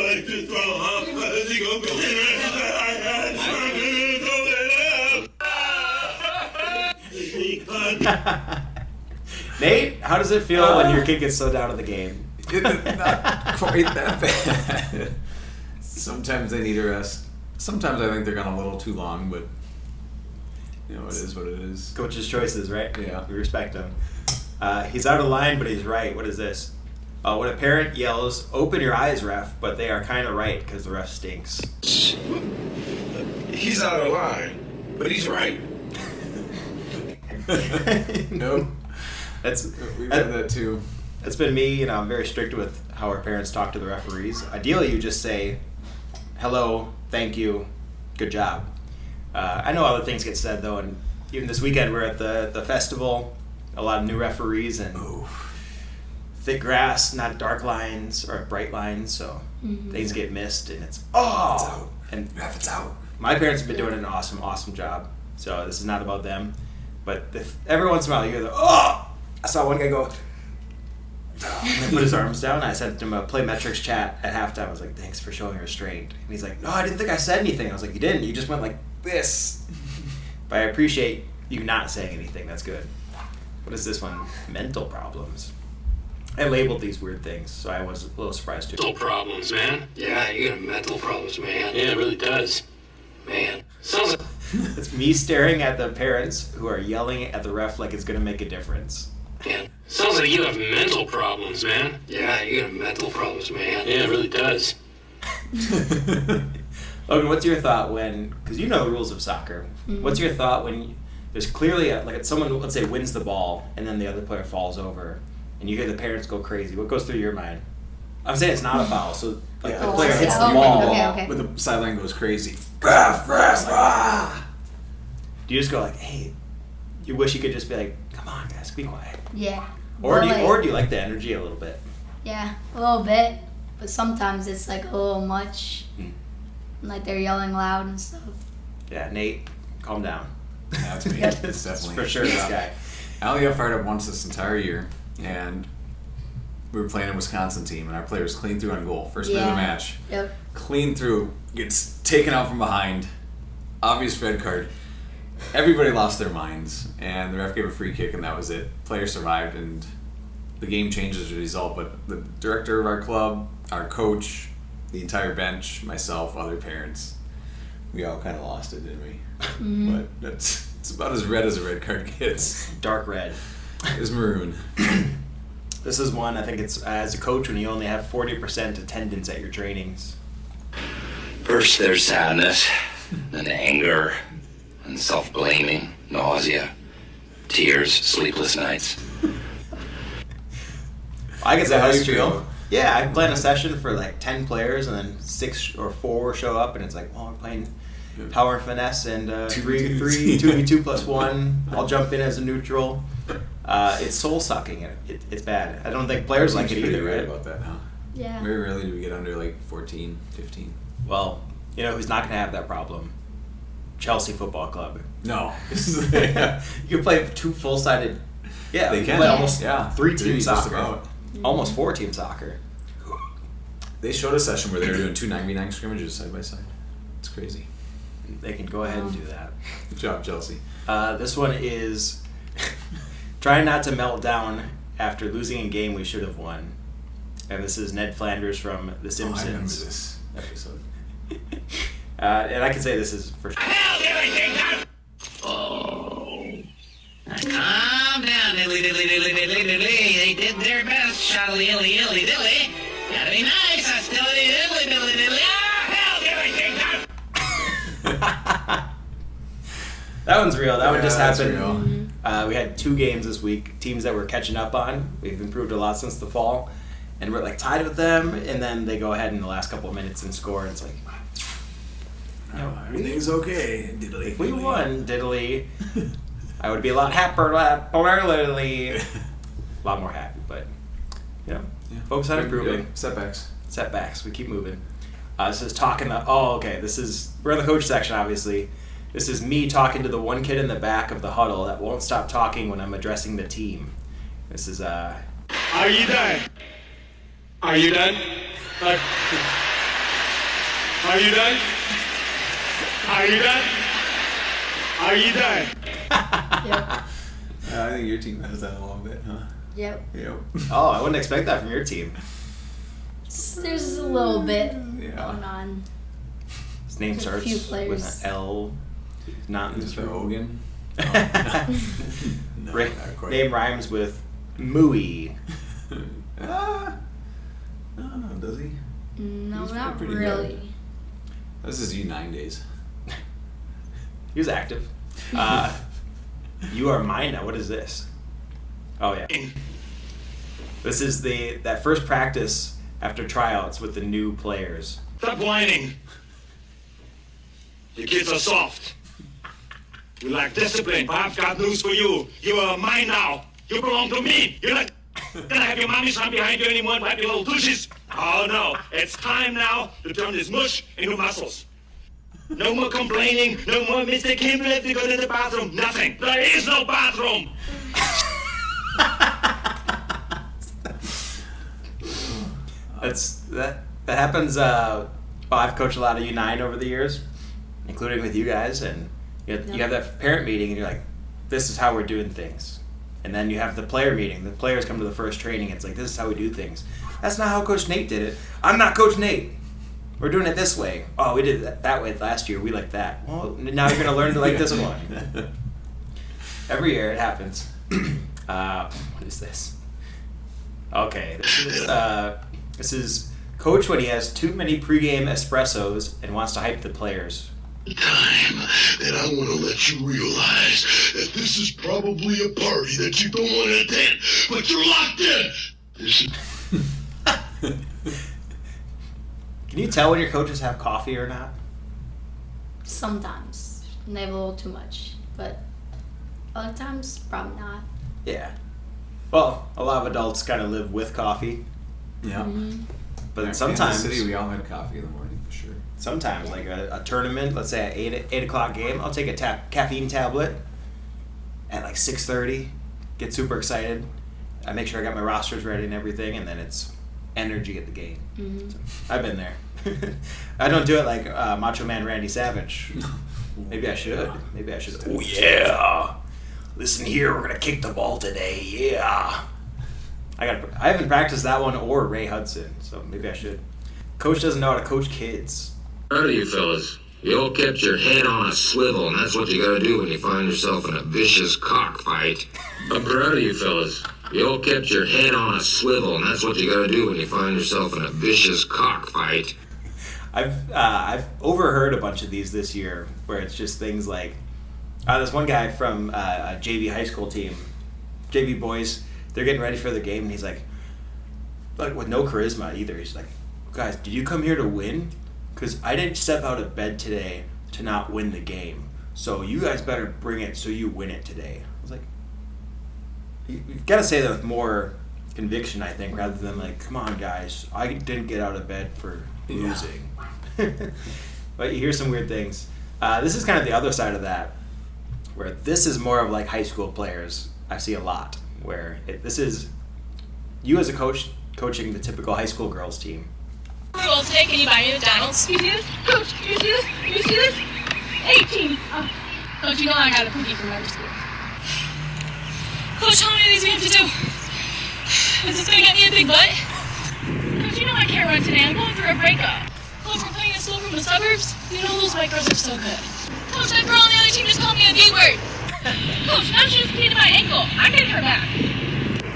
Nate, how does it feel when your kid gets so down to the game? Not quite that bad. Sometimes they need a rest. Sometimes I think they're gone a little too long, but you know, it is what it is. Coach's choices, right? Yeah. We respect him. He's out of line, but he's right. What is this? When a parent yells, "Open your eyes, ref," but they are kind of right because the ref stinks. He's out of line, but he's right. Nope. That's We've had that too. That's been me. You know, I'm very strict with how our parents talk to the referees. Ideally, you just say, "Hello, thank you, good job." I know other things get said though, and even this weekend we're at the festival. A lot of new referees and thick grass, not dark lines or bright lines, so things get missed, and it's and Ref, it's out. my parents have been doing an awesome job. So this is not about them, but every once in a while you hear the I saw one guy go. And he put his arms down. I sent him a play metrics chat at halftime. I was like, "Thanks for showing restraint." And he's like, "No, I didn't think I said anything." I was like, "You didn't. You just went like this." But I appreciate you not saying anything. That's good. What is this one? Mental problems. I labeled these weird things, so I was a little surprised too. Mental problems, man. Yeah, you got mental problems, man. Yeah, it really does. Man. Sounds like It's me staring at the parents who are yelling at the ref like it's gonna make a difference. man. Sounds like you have mental problems, man. Yeah, you got mental problems, man. Yeah, it really does. Logan, what's your thought when, because you know the rules of soccer, what's your thought when there's clearly someone, let's say, wins the ball and then the other player falls over and you hear the parents go crazy? What goes through your mind? I'm saying it's not a foul, so Like Yeah. the player hits the okay, ball, okay. but the sideline goes crazy. do you just go like, hey, you wish you could just be like, come on guys, be quiet? Yeah. Or But, do you like the energy a little bit? Yeah, a little bit. But sometimes it's like a little much. Like they're yelling loud and stuff. Yeah, Nate, calm down. That's me. Yep. It's definitely For sure, this guy. I only got fired up once this entire year, and we were playing a Wisconsin team, and our players clean through on goal. First minute of the match. Yep. Clean through, gets taken out from behind, obvious red card. Everybody lost their minds, and the ref gave a free kick, and that was it. Player survived, and the game changed as a result. But the director of our club, our coach, the entire bench, myself, other parents, we all kind of lost it, didn't we? But it's about as red as a red card gets. Dark red. It's maroon. This is one, I think it's as a coach when you only have 40% attendance at your trainings. First there's sadness, then anger, and self-blaming, nausea, tears, sleepless nights. I guess Is that that how has you to feel? feel. Yeah, I plan a session for like 10 players and then 6 or 4 show up and it's like, well, we're playing power and finesse and 2v2 plus 1. I'll jump in as a neutral. It's soul sucking. It's bad. I don't think players like it either, right? About that, huh? Yeah. Very rarely do we get under like 14, 15. Well, you know who's not going to have that problem? Chelsea Football Club. No. You can play 2 full-sided. Yeah, They you can. play almost Yeah. 3-team Just soccer. about. Almost 4-team soccer. They showed a session where they were doing 2 9v9 scrimmages side by side. It's crazy. They can go ahead and do that. Good job, Chelsea. This one is trying not to melt down after losing a game we should have won. And this is Ned Flanders from The Simpsons. I remember this episode. And I can say this is for sure. Calm down, diddly diddly diddly diddly diddly. They did their best, shally illy illy dilly. Gotta be nice, hostility diddly diddly diddly. Ah, hell, everything done. That one's real. That one just that's happened. real. We had 2 games this week, teams that we're catching up on. We've improved a lot since the fall. And we're like tied with them, and then they go ahead in the last couple of minutes and score, and it's like, No, everything's okay. Diddly, if we diddly. won, diddly, I would be a lot happier, a lot more happy, but, you know, focus on improving. Yep. Setbacks. Setbacks, we keep moving. This is talking the, we're in the coach section, obviously. This is me talking to the one kid in the back of the huddle that won't stop talking when I'm addressing the team. This is, Are you done? Are you done? Are you done? Are you done? Are you done? Yep. I think your team has that a little bit, huh? Yep. Yep. oh, I wouldn't expect that from your team. There's a little bit Yeah. going on. His name There's a starts few with players. an L. Not in Is this it room. Logan? No, Ra- not quite. name rhymes with Mooey. Ah. No, does he? No, He's not pretty really. good. This is U9 days. He was active. You are mine now. What is this? Oh yeah. This is that first practice after tryouts with the new players. Stop whining. You kids are soft. You lack discipline, but I've got news for you. You are mine now. You belong to me. You're not gonna have your mommy son behind you anymore and wipe your little douches. Oh no, it's time now to turn this mush into muscles. No more complaining, no more Mr. Kimball if you go to the bathroom. Nothing. There is no bathroom. That happens. I've coached a lot of U9 over the years, including with you guys, and you have that parent meeting, and you're like, "This is how we're doing things," and then you have the player meeting. The players come to the first training. It's like, "This is how we do things." That's not how Coach Nate did it. I'm not Coach Nate. We're doing it this way. Oh, we did it that way last year. We like that. Well, now you're gonna learn to like this one. Every year it happens. What is this? Okay, this is Coach when he has too many pregame espressos and wants to hype the players. Time that I want to let you realize that this is probably a party that you don't want to attend, but you're locked in. This is Can you tell when your coaches have coffee or not? Sometimes. And they have a little too much. But other times, probably not. Yeah. Well, a lot of adults kind of live with coffee. Yeah. But In sometimes... Kansas City, we all had coffee in the morning, for sure. Sometimes, like a tournament, let's say an 8 o'clock game, I'll take a caffeine tablet at like 6:30, get super excited. I make sure I got my rosters ready and everything, and then it's energy at the game. So, I've been there. I don't do it like Macho Man Randy Savage. Maybe I should. Oh, yeah. Listen here, we're going to kick the ball today. Yeah. I haven't practiced that one or Ray Hudson, so maybe I should. Coach doesn't know how to coach kids. Proud of you fellas. You all kept your head on a swivel, and that's what you gotta do when you find yourself in a vicious cockfight. I'm proud of you fellas. You all kept your head on a swivel, and that's what you gotta do when you find yourself in a vicious cockfight. I've overheard a bunch of these this year, where it's just things like, this one guy from a JV high school team, JV boys, they're getting ready for the game, and he's like with no charisma either. He's like, guys, did you come here to win? Because I didn't step out of bed today to not win the game. So you guys better bring it so you win it today. I was like, you've got to say that with more conviction, I think, rather than like, come on, guys, I didn't get out of bed for losing. But you hear some weird things. This is kind of the other side of that, where this is more of like high school players. I see a lot where this is you as a coach coaching the typical high school girls team. Well, today, can you buy me McDonald's? You see this? Coach, you see this? You see this? 18. Coach, you know I got a cookie from every school. Coach, how many of these we have to do? Is this gonna get me a big butt? Coach, you know I can't run today. I'm going through a breakup. Coach, we're playing a school from the suburbs. You know those white girls are so good. Coach, that girl on the other team just called me a B-word. Coach, now she just peed in my ankle. I'm getting her back.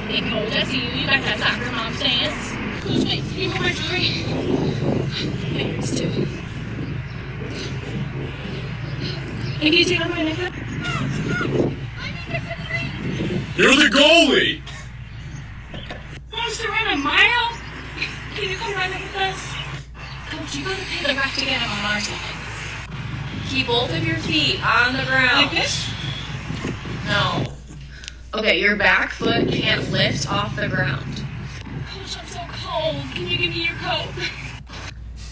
Hey, Coach, I see you. You got that soccer mom stance. Coach, wait, can you hold my jewelry? Wait, it's two. Hey, can you take off my necklace? You're the goalie! Wants to run a mile? Can you come run it with us? Coach, you gotta pay the ref to get him on our side. Keep both of your feet on the ground. Like this? No. Okay, your back foot can't lift off the ground. Coach, I'm so cold. Can you give me your coat?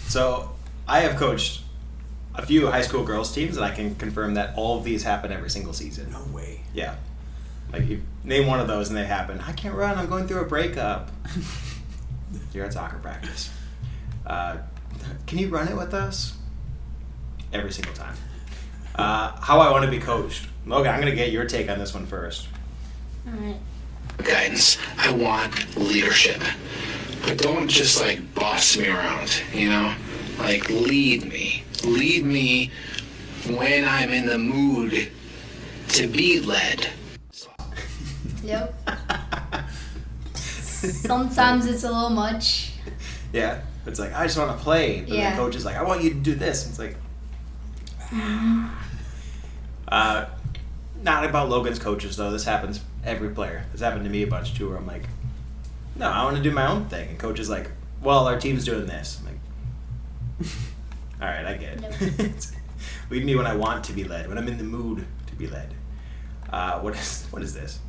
So I have coached a few high school girls teams, and I can confirm that all of these happen every single season. No way. Yeah. Like, you name one of those and they happen. I can't run. I'm going through a breakup. You're at soccer practice. Can you run it with us? Every single time. How I want to be coached. Logan, I'm going to get your take on this one first. All right. Guidance. I want leadership. But don't just like boss me around, you know? Like lead me. Lead me when I'm in the mood to be led. Yep. Sometimes it's a little much. Yeah. It's like, I just want to play. But Yeah. the coach is like, I want you to do this. It's like, not about Logan's coaches, though. This happens every player. This happened to me a bunch, too, where I'm like, no, I want to do my own thing. And coach is like, well, our team's doing this. I'm like, all right, I get it. Nope. Lead me when I want to be led, when I'm in the mood to be led. What is this?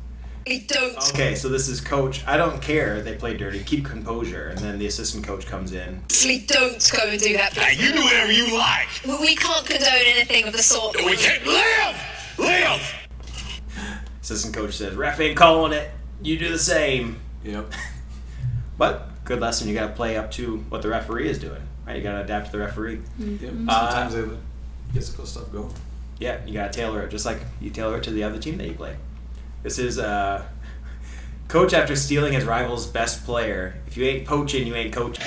Don't. Okay, so this is coach. I don't care. They play dirty. Keep composure. And then the assistant coach comes in. Sleep, don't go and do that. Now, you do whatever you like. We can't condone anything of the sort. We can't live! Live! Assistant coach says, ref ain't calling it. You do the same. Yep. But good lesson. You got to play up to what the referee is doing. Right? You got to adapt to the referee. Yep. Sometimes they let physical stuff go. Yeah, you got to tailor it, just like you tailor it to the other team that you play. This is coach after stealing his rival's best player. If you ain't poaching, you ain't coaching.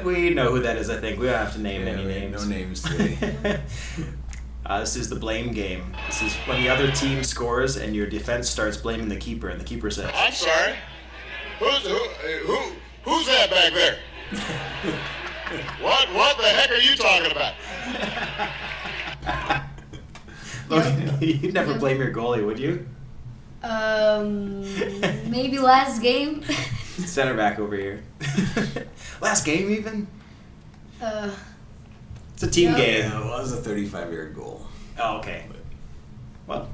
We know who that is, I think. We don't have to name any names. No names today. This is the blame game. This is when the other team scores and your defense starts blaming the keeper, and the keeper says, I'm sorry. Who's that back there? What the heck are you talking about? Logan, you'd never blame your goalie, would you? Maybe last game. Center back over here. Last game even? It's a team game. Yeah, it was a 35-yard goal. Oh, okay. Well,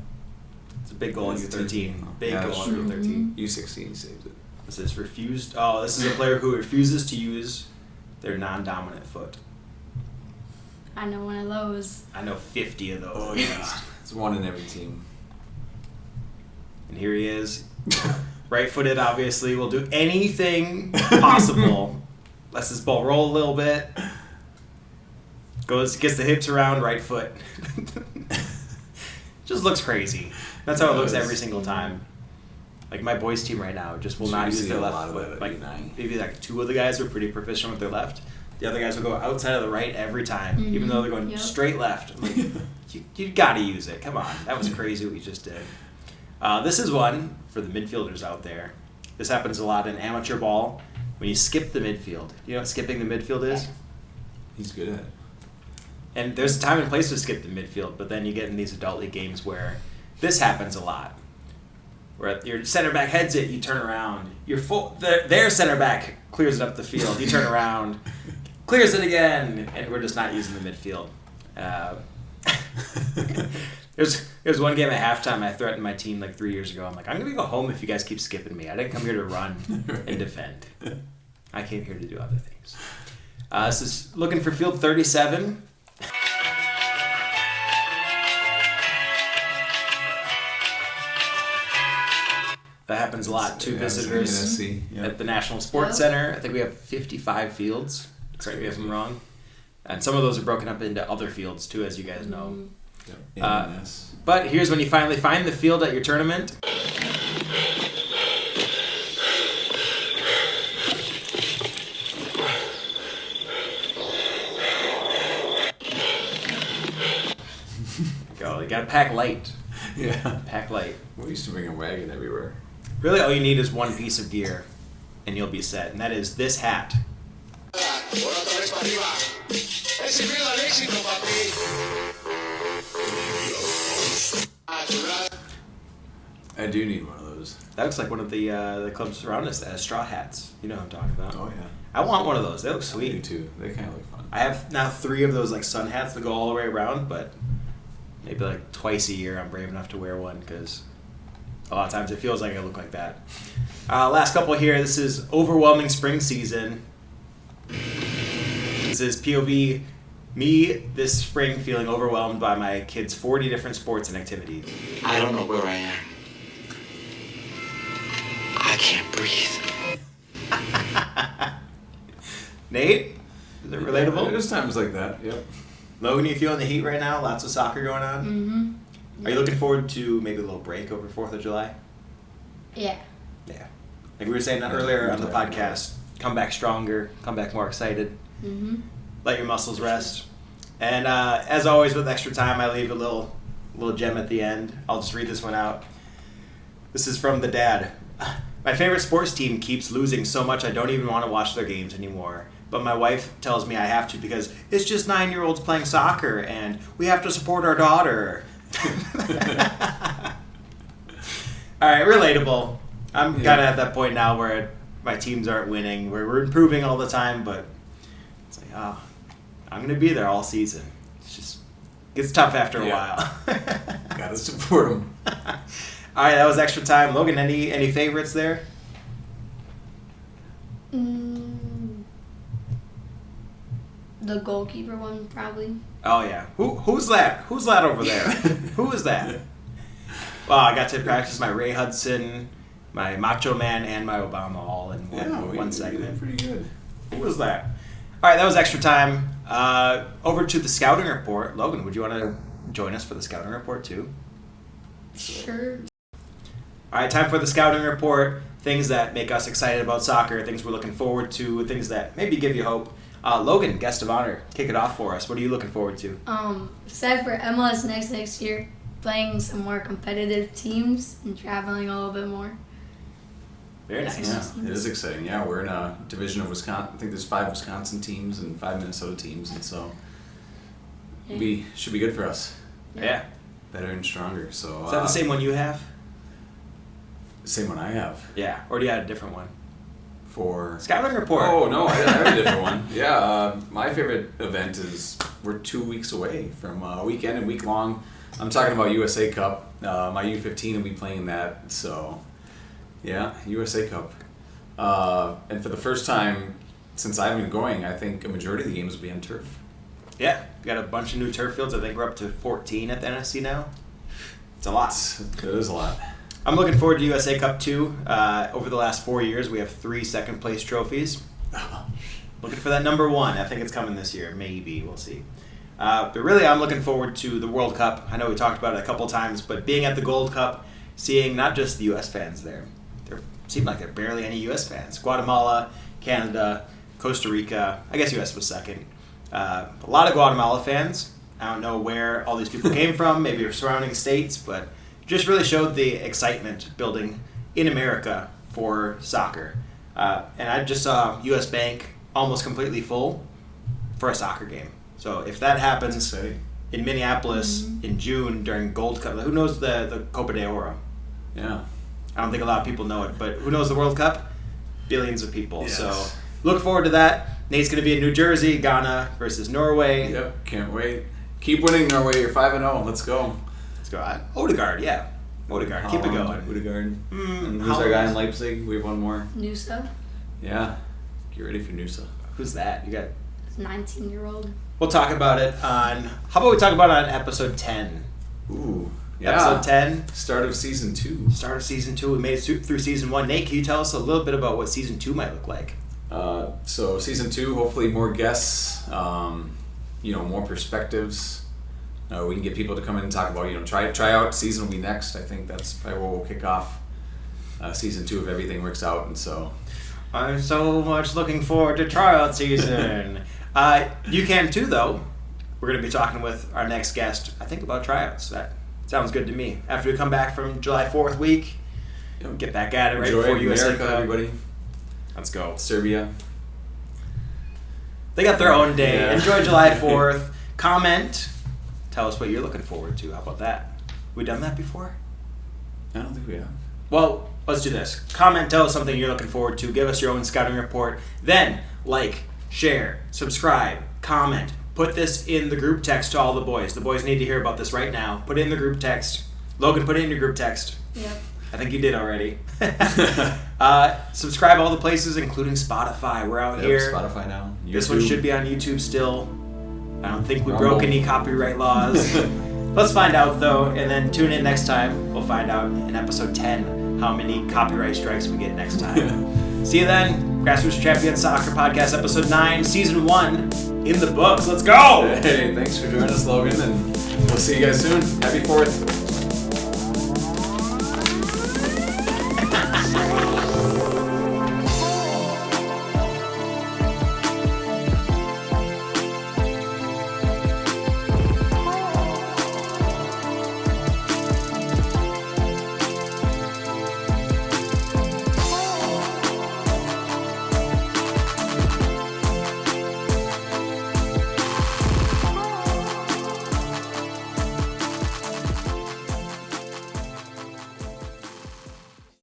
it's a big goal in U13. Big Yeah, goal in sure. U13. U16 saved it. This is refused. Oh, this is a player who refuses to use their non-dominant foot. I know one of those. I know 50 of those. Oh, at yeah. least. It's one in every team. And here he is. Right-footed, obviously. Will do anything possible. Lets this ball roll a little bit. Gets the hips around, right foot. Just looks crazy. That's how it looks every single time. Like my boys' team right now just will not use their left foot. Like maybe like 2 of the guys are pretty proficient with their left. The other guys will go outside of the right every time, even though they're going straight left. I'm like, you got to use it. Come on, that was crazy what we just did. This is one for the midfielders out there. This happens a lot in amateur ball when you skip the midfield. You know what skipping the midfield is? He's good at it. And there's a time and place to skip the midfield, but then you get in these adult league games where this happens a lot. Where your center back heads it, you turn around. Their center back clears it up the field. You turn around, clears it again, and we're just not using the midfield. There's one game at halftime I threatened my team like 3 years ago. I'm like, I'm going to go home if you guys keep skipping me. I didn't come here to run and defend. I came here to do other things. This is looking for field 37. That happens a lot. 2 visitors at the National Sports Center. I think we have 55 fields. Correct me if I'm wrong. And some of those are broken up into other fields too, as you guys know. But here's when you finally find the field at your tournament. Go. You gotta pack light. Yeah. Pack light. We used to bring a wagon everywhere. Really, all you need is one piece of gear, and you'll be set. And that is this hat. I do need one of those. That looks like one of the clubs around us that has straw hats. You know what I'm talking about. Oh, yeah. I want one of those. They look sweet. I do too. They kind of look fun. I have now 3 of those like sun hats that go all the way around, but maybe like twice a year I'm brave enough to wear one because a lot of times it feels like I look like that. Last couple here. This is overwhelming spring season. This is POV me this spring feeling overwhelmed by my kids' 40 different sports and activities. I don't know where I am. I can't breathe. Nate, is it relatable? There's times like that. Yep. Logan, you feeling the heat right now? Lots of soccer going on. Mm-hmm. Are you looking forward to maybe a little break over 4th of July? Yeah. Yeah. Like we were saying earlier on the podcast, come back stronger, come back more excited. Mm-hmm. Let your muscles rest. And as always with extra time, I leave a little gem at the end. I'll just read this one out. This is from the dad. My favorite sports team keeps losing so much I don't even want to watch their games anymore. But my wife tells me I have to because it's just 9-year-olds playing soccer and we have to support our daughter. All right, relatable. I'm kind of at that point now where my teams aren't winning. We're improving all the time, but it's like, I'm going to be there all season. Gets tough after a while. Gotta support them. All right, that was extra time. Logan, any favorites there? The goalkeeper one, probably. Oh yeah. Who's that? Who's that over there? Who is that? Well, I got to practice my Ray Hudson, my Macho Man, and my Obama all in one segment. Pretty good. Who was that? All right, that was extra time. Over to the scouting report. Logan, would you want to join us for the scouting report too? Sure. All right, time for the scouting report. Things that make us excited about soccer, things we're looking forward to, things that maybe give you hope. Logan, guest of honor, kick it off for us. What are you looking forward to? Excited for MLS next year, playing some more competitive teams and traveling a little bit more. Very nice. Yeah, it is exciting. Yeah, we're in a division of Wisconsin. I think there's 5 Wisconsin teams and 5 Minnesota teams, and so should be good for us. Yeah. better and stronger. So Is that the same one you have? Same one I have. Yeah. Or do you have a different one? For Scouting Report. Oh no, I have a different one. Yeah, my favorite event is we're 2 weeks away from weekend and week long. I'm talking about USA Cup. My U15 will be playing that. So yeah, USA Cup. And for the first time since I've been going, I think a majority of the games will be on turf. Yeah, we got a bunch of new turf fields. I think we're up to 14 at the NSC now. It's a lot. It is a lot. I'm looking forward to USA Cup 2. Over the last 4 years, we have 3 second-place trophies. Looking for that number 1. I think it's coming this year. Maybe. We'll see. But really, I'm looking forward to the World Cup. I know we talked about it a couple times, but being at the Gold Cup, seeing not just the U.S. fans there. There seem like there are barely any U.S. fans. Guatemala, Canada, Costa Rica. I guess U.S. was second. A lot of Guatemala fans. I don't know where all these people came from. Maybe surrounding states, but just really showed the excitement building in America for soccer. And I just saw U.S. Bank almost completely full for a soccer game. So if that happens in Minneapolis in June during Gold Cup, who knows the Copa de Oro? Yeah. I don't think a lot of people know it, but who knows the World Cup? Billions of people. Yes. So look forward to that. Nate's going to be in New Jersey, Ghana versus Norway. Yep, can't wait. Keep winning, Norway. You're 5-0. Let's go. Let's go. Odegaard, yeah. Odegaard, keep it going. Odegaard. And who's our guy in Leipzig? We have one more. Noosa. Yeah. Get ready for Noosa. Who's that? You got 19-year-old. We'll talk about it on... How about we talk about it on episode 10? Ooh. Yeah. Episode 10. Start of season 2. Start of season 2. We made it through season 1. Nate, can you tell us a little bit about what season 2 might look like? So season 2, hopefully more guests, more perspectives. We can get people to come in and talk about, try out. Season will be next. I think that's probably where we'll kick off season 2 if everything works out. And so I'm so much looking forward to tryout season. You can too, though. We're going to be talking with our next guest, I think, about tryouts. That sounds good to me. After we come back from July 4th week, get back at it right before USA Cup. Everybody. Let's go. Serbia. They got their own day. Yeah. Enjoy July 4th. Comment. Tell us what you're looking forward to. How about that? We done that before? I don't think we have. Well, let's do this. Comment, tell us something you're looking forward to. Give us your own scouting report. Then, like, share, subscribe, comment. Put this in the group text to all the boys. The boys need to hear about this right now. Put it in the group text. Logan, put it in your group text. Yep. I think you did already. Subscribe all the places, including Spotify. We're out here. Spotify now. YouTube. This one should be on YouTube still. I don't think we broke any copyright laws. Let's find out, though, and then tune in next time. We'll find out in episode 10 how many copyright strikes we get next time. See you then. Grassroots Champion Soccer Podcast, episode 9, season 1, in the books. Let's go! Hey, thanks for joining us, Logan, and we'll see you guys soon. Happy 4th.